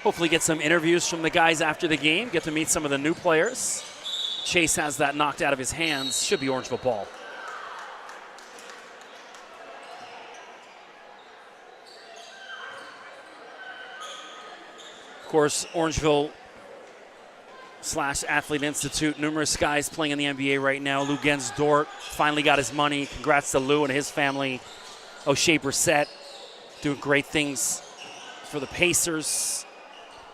Hopefully get some interviews from the guys after the game, get to meet some of the new players. Chase has that knocked out of his hands. Should be Orangeville ball. Of course, Orangeville / Athlete Institute, numerous guys playing in the NBA right now. Lou Gens-Dort finally got his money. Congrats to Lou and his family. O'Shea Brissett doing great things for the Pacers.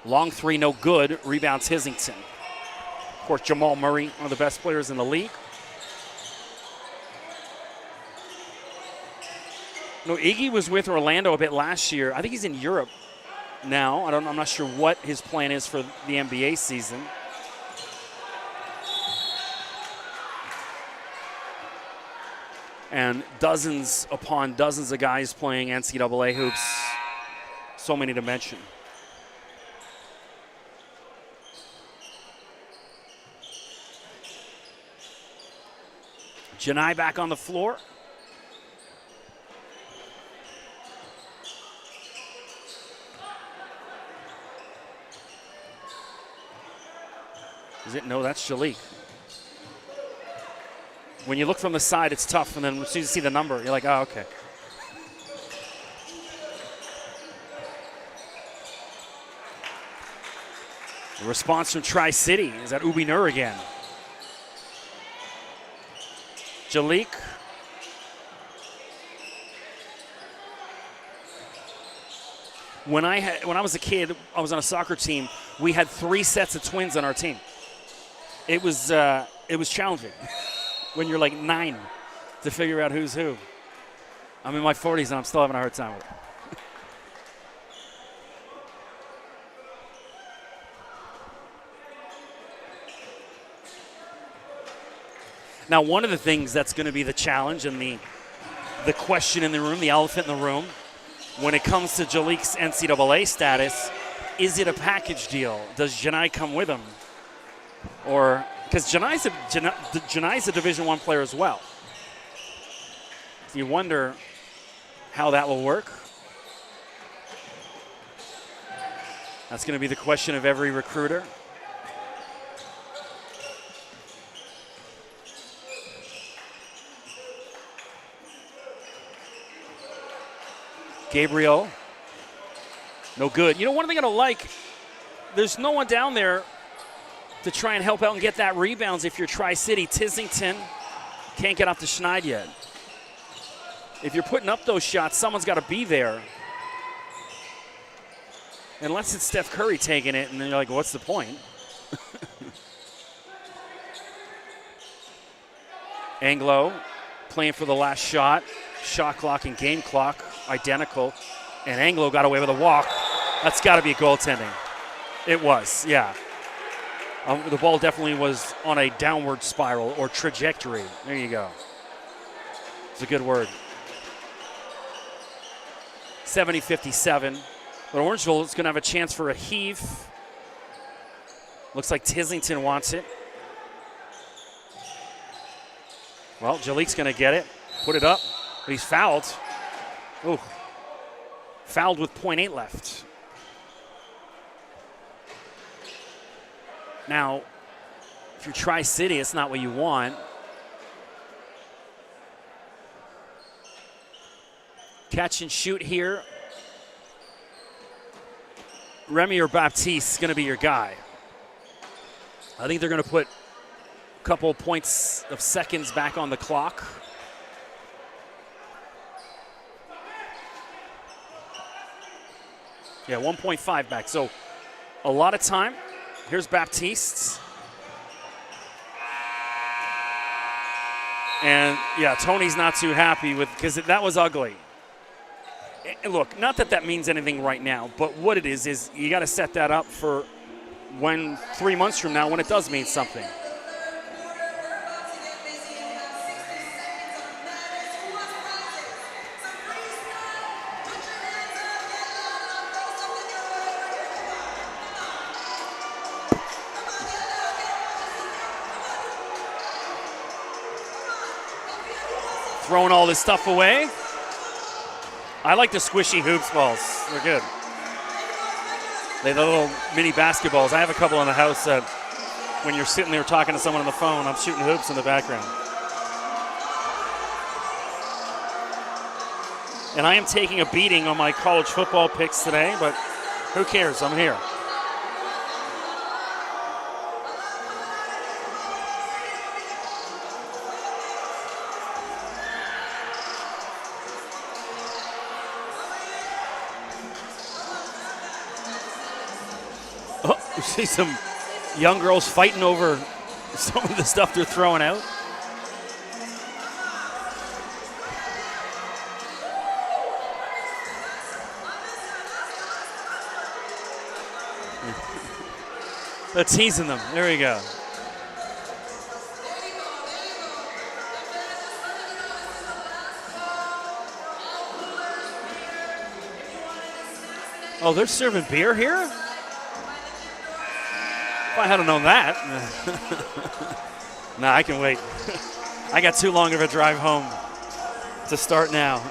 Long three, no good. Rebounds Hissington. Of course, Jamal Murray, one of the best players in the league. No, Iggy was with Orlando a bit last year. I think he's in Europe now. I'm not sure what his plan is for the NBA season. And dozens upon dozens of guys playing NCAA hoops. So many to mention. Janai back on the floor. Is it? No, that's Jalik. When you look from the side, it's tough, and then as soon as you see the number, you're like, oh, okay. The response from Tri-City is at Ubi Nur again. Jalik. When I was a kid, I was on a soccer team. We had 3 sets of twins on our team. It was challenging when you're like 9 to figure out who's who. I'm in my 40s and I'm still having a hard time with it. Now, one of the things that's going to be the challenge and the question in the room, the elephant in the room, when it comes to Jalik's NCAA status, is it a package deal? Does Janai come with him? Or, because Janai's a Division I player as well. So you wonder how that will work. That's going to be the question of every recruiter. Gabriel, no good. You know, one thing I don't like, there's no one down there to try and help out and get that rebounds if you're Tri-City. Tissington can't get off the schneid yet. If you're putting up those shots, someone's got to be there. Unless it's Steph Curry taking it, and then you're like, what's the point? Anglo playing for the last shot. Shot clock and game clock identical, and Anglo got away with a walk. That's got to be goaltending. It was, yeah. The ball definitely was on a downward spiral or trajectory. There you go. It's a good word. 70-57. But Orangeville is going to have a chance for a heave. Looks like Tissington wants it. Well, Jalik's going to get it. Put it up. But he's fouled. Oh, fouled with .8 left. Now, if you're Tri-City, it's not what you want. Catch and shoot here. Remy or Baptiste is going to be your guy. I think they're going to put a couple points of seconds back on the clock. Yeah, 1.5 back. So a lot of time. Here's Baptiste. And, yeah, Tony's not too happy with, because that was ugly. And look, not that means anything right now, but what it is you got to set that up for when 3 months from now when it does mean something. Throwing all this stuff away. I like the squishy hoops balls. They're good. They're the little mini basketballs. I have a couple in the house that when you're sitting there talking to someone on the phone, I'm shooting hoops in the background. And I am taking a beating on my college football picks today, but who cares? I'm here. You see some young girls fighting over some of the stuff they're throwing out. They're teasing them. There we go. Oh, they're serving beer here? If I hadn't known that. Nah, I can wait. I got too long of a drive home to start now.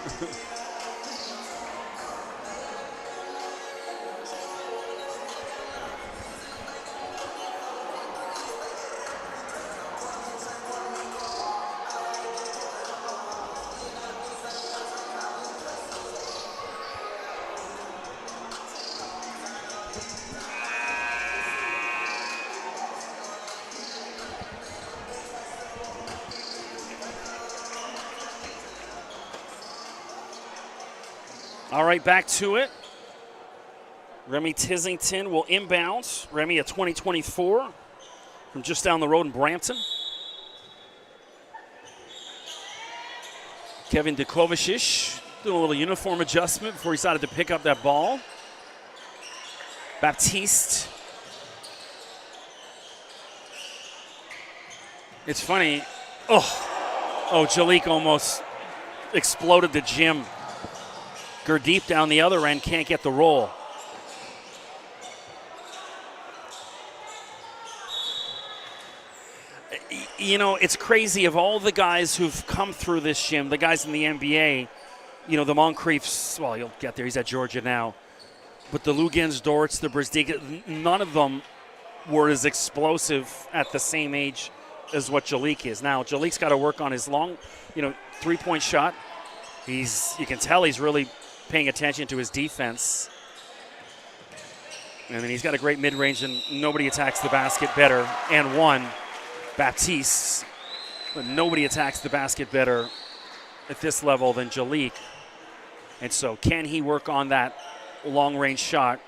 All right, back to it. Remy Tissington will inbound. Remy, a 2024 from just down the road in Brampton. Kevin Dukovacic doing a little uniform adjustment before he decided to pick up that ball. Baptiste. It's funny. Oh, Jalik almost exploded the gym. Gurdeep down the other end can't get the roll. You know, it's crazy. Of all the guys who've come through this gym, the guys in the NBA, you know, the Moncriefs, well, you'll get there. He's at Georgia now. But the Lugans, Dorts, the Brzezicki, none of them were as explosive at the same age as what Jalik is. Now, Jalik's got to work on his long, three-point shot. You can tell he's really paying attention to his defense. And then he's got a great mid-range, and nobody attacks the basket better. And one, Baptiste. But nobody attacks the basket better at this level than Jalik. And so can he work on that long-range shot?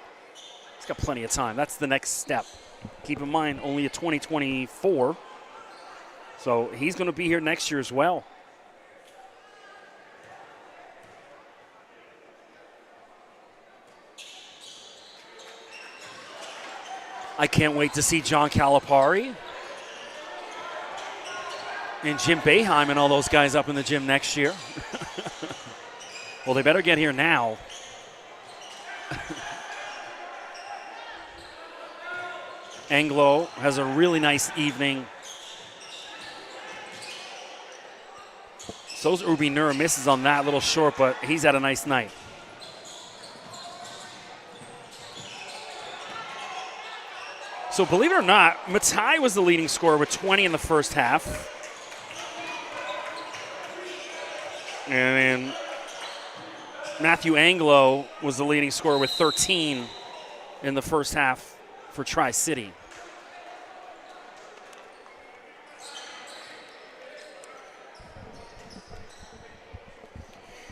He's got plenty of time. That's the next step. Keep in mind, only a 2024. So he's going to be here next year as well. I can't wait to see John Calipari and Jim Boeheim and all those guys up in the gym next year. Well, they better get here now. Anglo has a really nice evening. So's Ubi Nur, misses on that, a little short, but he's had a nice night. So believe it or not, Matai was the leading scorer with 20 in the first half. And then Matthew Anglo was the leading scorer with 13 in the first half for Tri-City.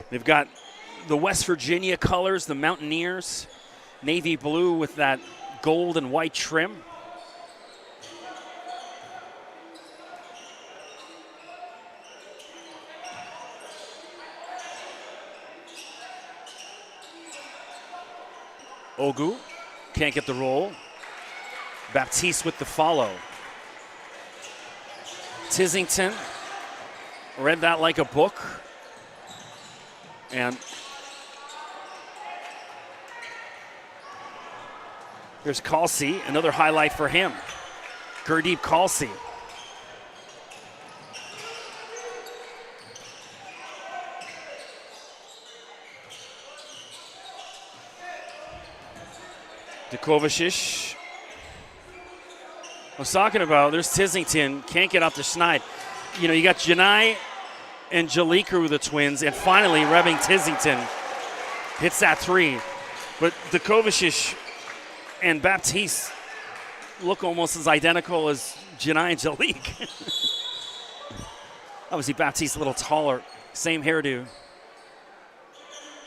They've got the West Virginia colors, the Mountaineers, navy blue with that gold and white trim. Ogu can't get the roll. Baptiste with the follow. Tissington read that like a book. And there's Kalsi, another highlight for him. Gurdeep Kalsi. Dukovacic. I was talking about, there's Tissington, can't get up to Schneid. You got Janai and Jaliku, the twins, and finally Reving Tissington hits that three. But Dukovacic and Baptiste look almost as identical as Janai and Jalik. Obviously Baptiste a little taller, same hairdo.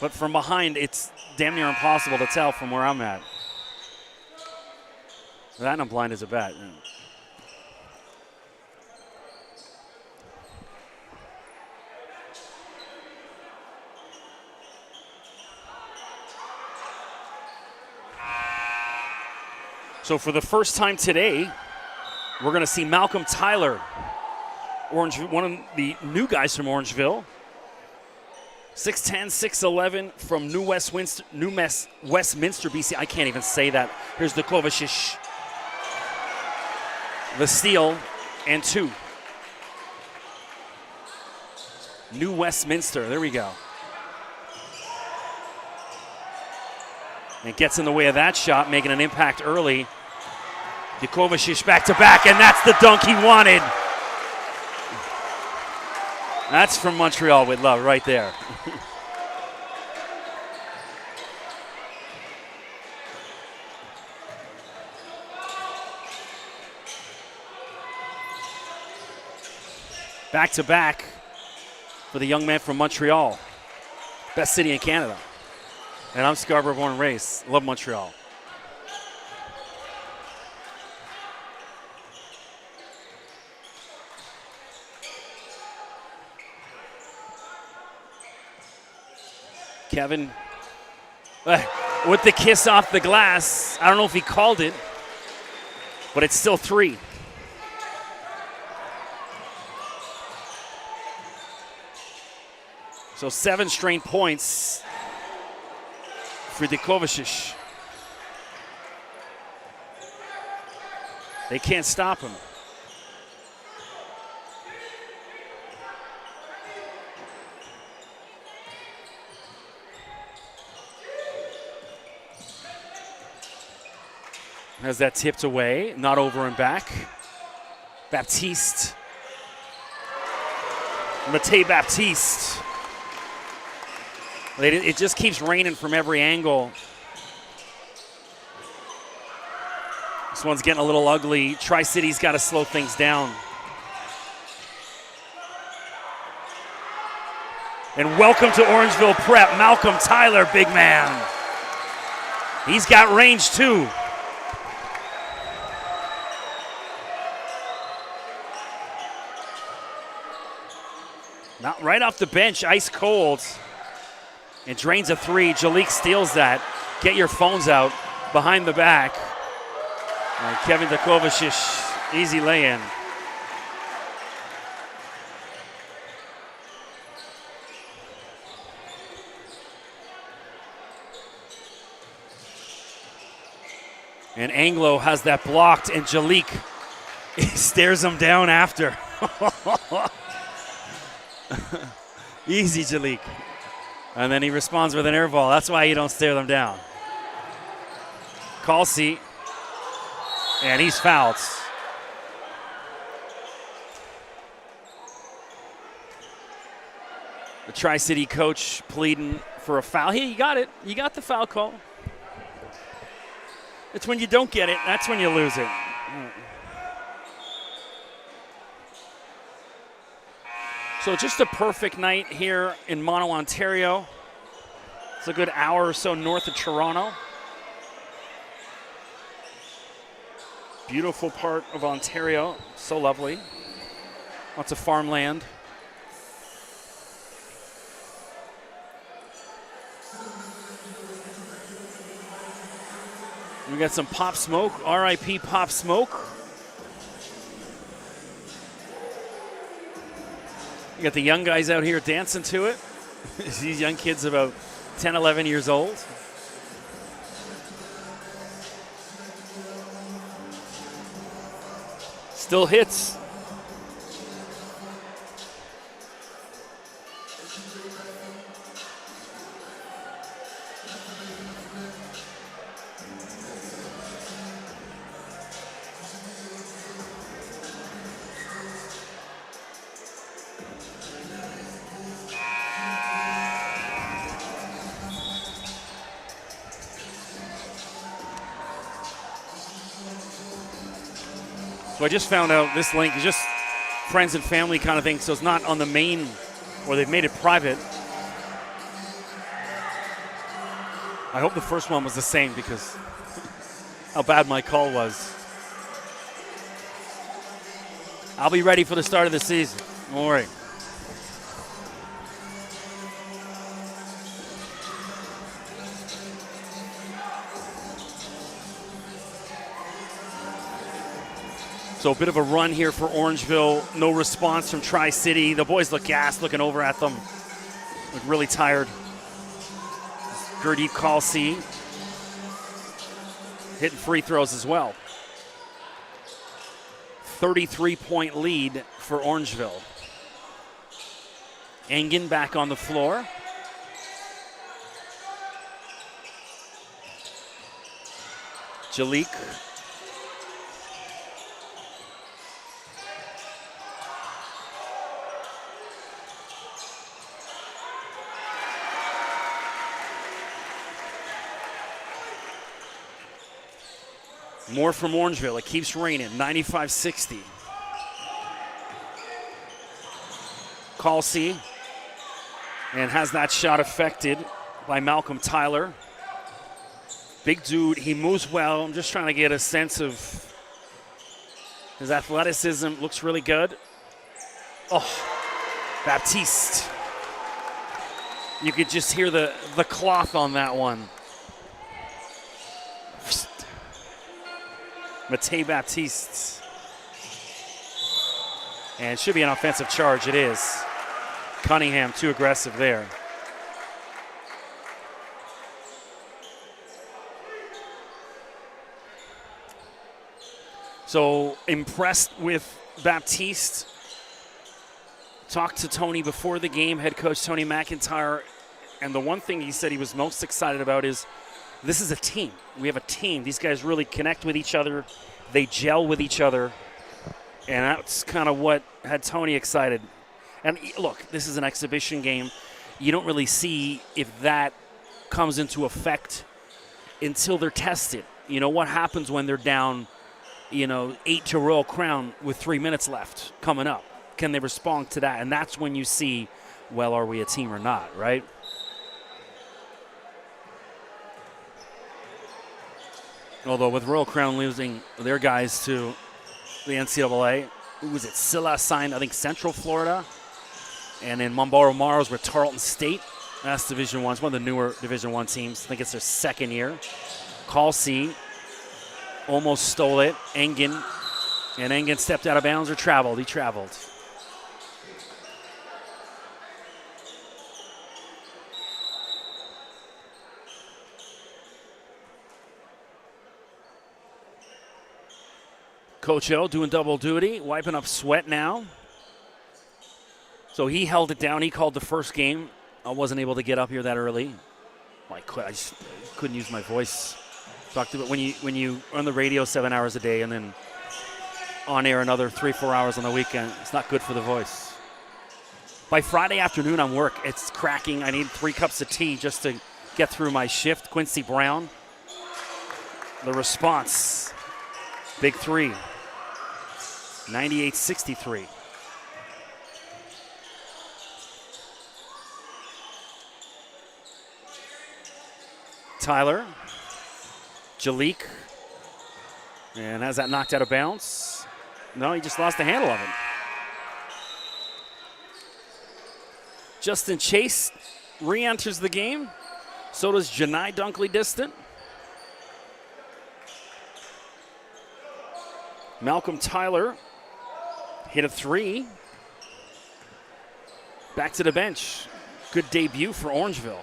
But from behind, it's damn near impossible to tell from where I'm at. That and I'm blind as a bat. So for the first time today, we're going to see Malcolm Tyler, one of the new guys from Orangeville. 6'10", 6'11", from New Westminster, BC. I can't even say that. Here's the Kovacic. The steal and two. New Westminster, there we go. And gets in the way of that shot, making an impact early. Dukovacic back-to-back, and that's the dunk he wanted. That's from Montreal with love right there. Back-to-back for the young man from Montreal. Best city in Canada. And I'm Scarborough born and raised. Love Montreal. Kevin with the kiss off the glass. I don't know if he called it, but it's still 3. So 7 straight points for Kovacic. They can't stop him. Has that tipped away, not over and back. Baptiste. Matej Baptiste. It just keeps raining from every angle. This one's getting a little ugly. Tri-City's got to slow things down. And welcome to Orangeville Prep, Malcolm Tyler, big man. He's got range too. Not right off the bench, ice cold. And drains a 3. Jalik steals that. Get your phones out behind the back. And Kevin Kovacic, easy lay-in. And Anglo has that blocked, and Jalik stares him down after. Easy, Jalik. And then he responds with an air ball. That's why you don't stare them down. Kalsi. And he's fouled. The Tri-City coach pleading for a foul. Hey, you got it. You got the foul call. It's when you don't get it, that's when you lose it. So just a perfect night here in Mono, Ontario. It's a good hour or so north of Toronto. Beautiful part of Ontario, so lovely. Lots of farmland. We got some Pop Smoke, R.I.P. Pop Smoke. You got the young guys out here dancing to it. These young kids about 10, 11 years old. Still hits. So I just found out this link is just friends and family kind of thing, so it's not on the main, or they've made it private. I hope the first one was the same because how bad my call was. I'll be ready for the start of the season. Don't worry. So a bit of a run here for Orangeville. No response from Tri-City. The boys look gassed, looking over at them. Look really tired. Gurdeep Kalsi hitting free throws as well. 33-point lead for Orangeville. Engen back on the floor. Jalik. More from Orangeville. It keeps raining. 95-60. Kalsi. And has that shot affected by Malcolm Tyler. Big dude. He moves well. I'm just trying to get a sense of his athleticism. Looks really good. Oh, Baptiste. You could just hear the cloth on that one. Matej Baptiste. And it should be an offensive charge. It is. Cunningham too aggressive there. So impressed with Baptiste. Talked to Tony before the game, head coach Tony McIntyre, and the one thing he said he was most excited about is this is a team. We have a team. These guys really connect with each other. They gel with each other, and that's kind of what had Tony excited. And look, this is an exhibition game. You don't really see if that comes into effect until they're tested. You know, what happens when they're down, 8 to Royal Crown with 3 minutes left coming up? Can they respond to that? And that's when you see, well, are we a team or not, right? Although with Royal Crown losing their guys to the NCAA, who was it? Silla signed, I think, Central Florida. And in Marlboro Morrows with Tarleton State. That's Division I. It's one of the newer Division I teams. I think it's their second year. Call C almost stole it. Engen. And Engen stepped out of bounds or traveled. He traveled. Coach O doing double duty, wiping up sweat now. So he held it down. He called the first game. I wasn't able to get up here that early. I just couldn't use my voice. Talked about when you on the radio 7 hours a day and then on air another 3-4 hours on the weekend, it's not good for the voice. By Friday afternoon on work, it's cracking. I need 3 cups of tea just to get through my shift. Quincy Brown, the response, big three, 98-63. Tyler, Jalik, and has that knocked out of bounds? No, he just lost the handle of it. Justin Chase re-enters the game. So does Janai Dunkley Distant. Malcolm Tyler hit a 3. Back to the bench. Good debut for Orangeville.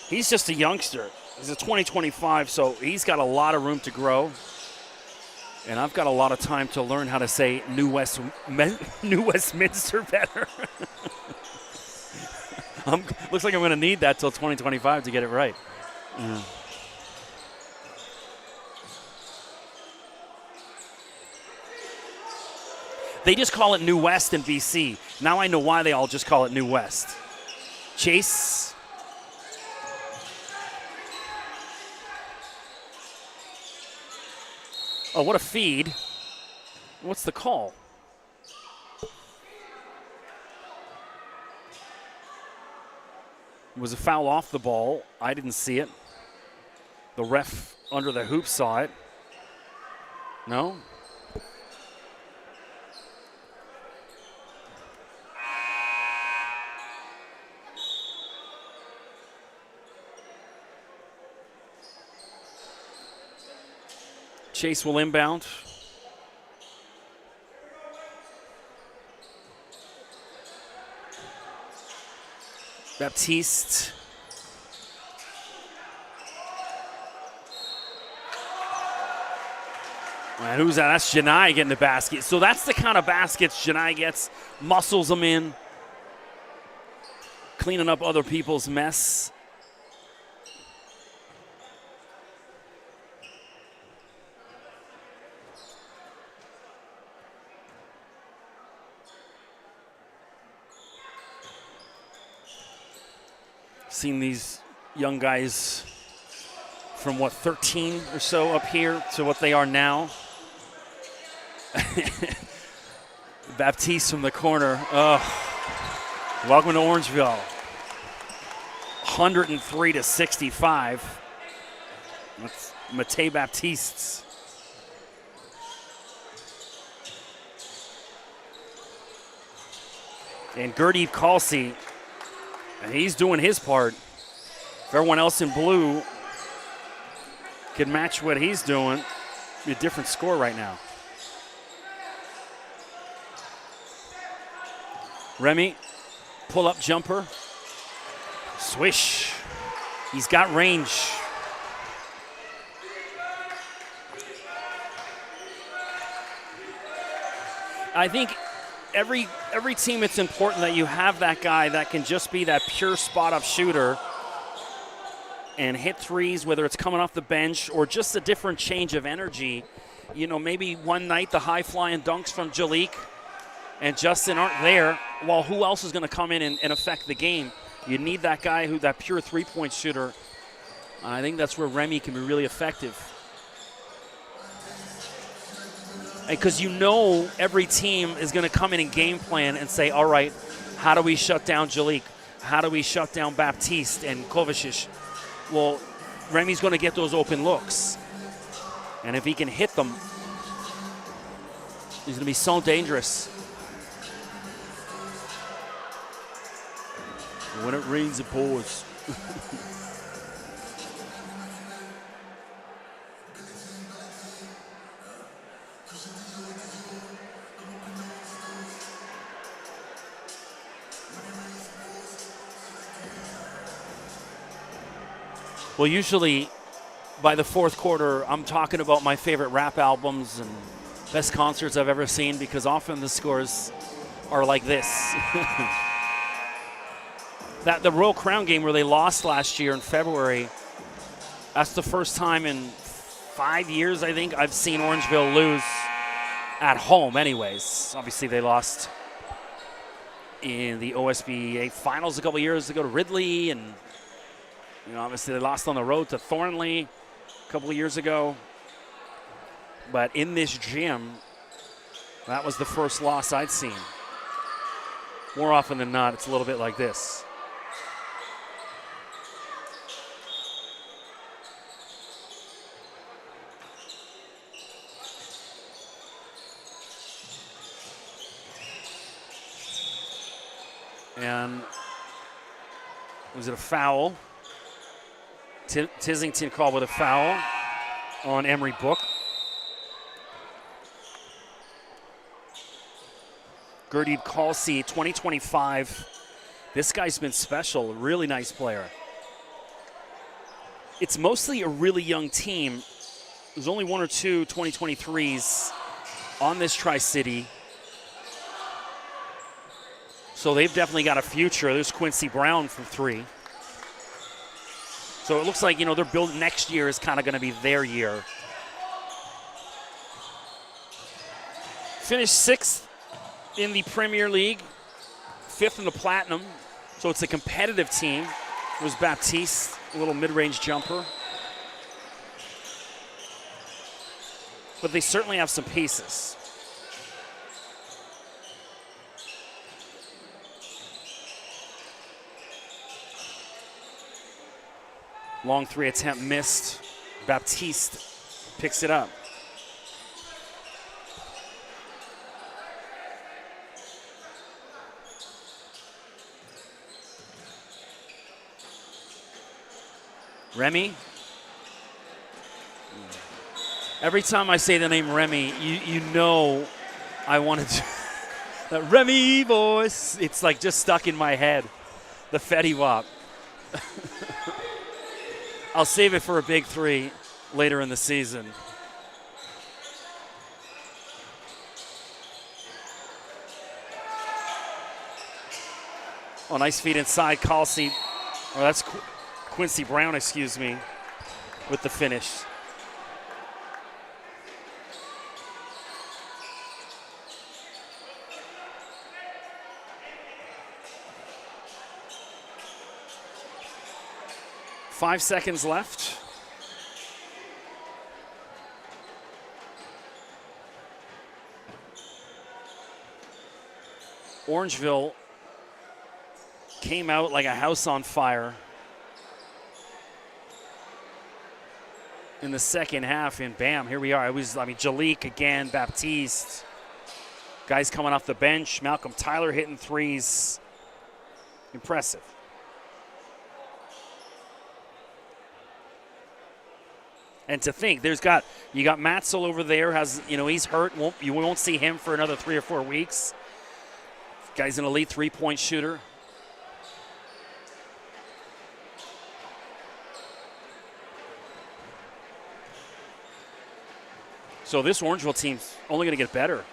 He's just a youngster. He's a 2025, so he's got a lot of room to grow. And I've got a lot of time to learn how to say New Westminster better. Looks like I'm going to need that till 2025 to get it right. Yeah. They just call it New West in BC. Now I know why they all just call it New West. Chase. Oh, what a feed. What's the call? It was a foul off the ball. I didn't see it. The ref under the hoop saw it. No? Chase will inbound. Baptiste. And who's that? That's Janai getting the basket. So that's the kind of baskets Janai gets. Muscles them in. Cleaning up other people's mess. Seen these young guys from 13 or so up here to what they are now. Baptiste from the corner. Welcome to Orangeville. 103-65. That's Matej Baptiste. And Gurdeep Khalsi, and he's doing his part. If everyone else in blue can match what he's doing, it'd be a different score right now. Remy, pull-up jumper. Swish. He's got range. I think every team, it's important that you have that guy that can just be that pure spot-up shooter and hit threes, whether it's coming off the bench or just a different change of energy. You know, maybe one night the high-flying dunks from Jalik and Justin aren't there. Well, who else is going to come in and affect the game? You need that guy that pure three-point shooter. I think that's where Remy can be really effective. Because you know every team is going to come in and game plan and say, all right, how do we shut down Jalik? How do we shut down Baptiste and Kovacic? Well, Remy's going to get those open looks. And if he can hit them, he's going to be so dangerous. When it rains, it pours. Well, usually by the fourth quarter, I'm talking about my favorite rap albums and best concerts I've ever seen, because often the scores are like this. The Royal Crown game where they lost last year in February, that's the first time in 5 years, I think, I've seen Orangeville lose at home anyways. Obviously, they lost in the OSBA finals a couple years ago to Ridley, and obviously they lost on the road to Thornley a couple of years ago. But in this gym, that was the first loss I'd seen. More often than not, it's a little bit like this. And was it a foul? Tissington called with a foul on Emery Book. Gurdeep Khalsi, 2025. This guy's been special, a really nice player. It's mostly a really young team. There's only one or two 2023s on this Tri-City. So they've definitely got a future. There's Quincy Brown from three. So it looks like, they're building next year is kind of going to be their year. Finished 6th in the Premier League, 5th in the Platinum. So it's a competitive team. It was Baptiste, a little mid-range jumper. But they certainly have some pieces. Long three attempt missed. Baptiste picks it up. Remy. Every time I say the name Remy, you know I wanted to. That Remy voice. It's like just stuck in my head. The Fetty Wap. I'll save it for a big three later in the season. Oh, nice feed inside. Khalsi. Oh, that's Quincy Brown, excuse me, with the finish. Five seconds left. Orangeville came out like a house on fire. in the second half, and bam, here we are. Jalik again, Baptiste. Guys coming off the bench. Malcolm Tyler hitting threes. Impressive. And to think, you got Matzel over there. He's hurt. You won't see him for another 3 or 4 weeks. Guy's an elite 3-point shooter. So this Orangeville team's only going to get better.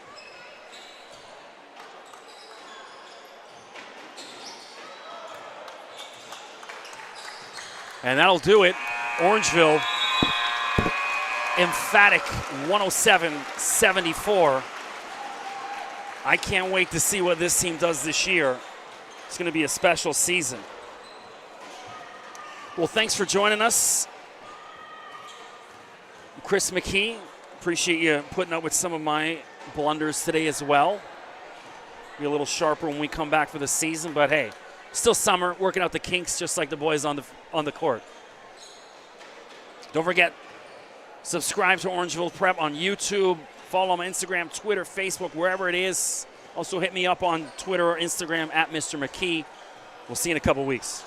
And that'll do it. Orangeville, emphatic 107-74. I can't wait to see what this team does this year. It's going to be a special season. Well, thanks for joining us. Chris McKee, appreciate you putting up with some of my blunders today as well. Be a little sharper when we come back for the season, but hey, still summer, working out the kinks just like the boys on the court. Don't forget, subscribe to Orangeville Prep on YouTube. Follow them on Instagram, Twitter, Facebook, wherever it is. Also hit me up on Twitter or Instagram at Mr. McKee. We'll see you in a couple weeks.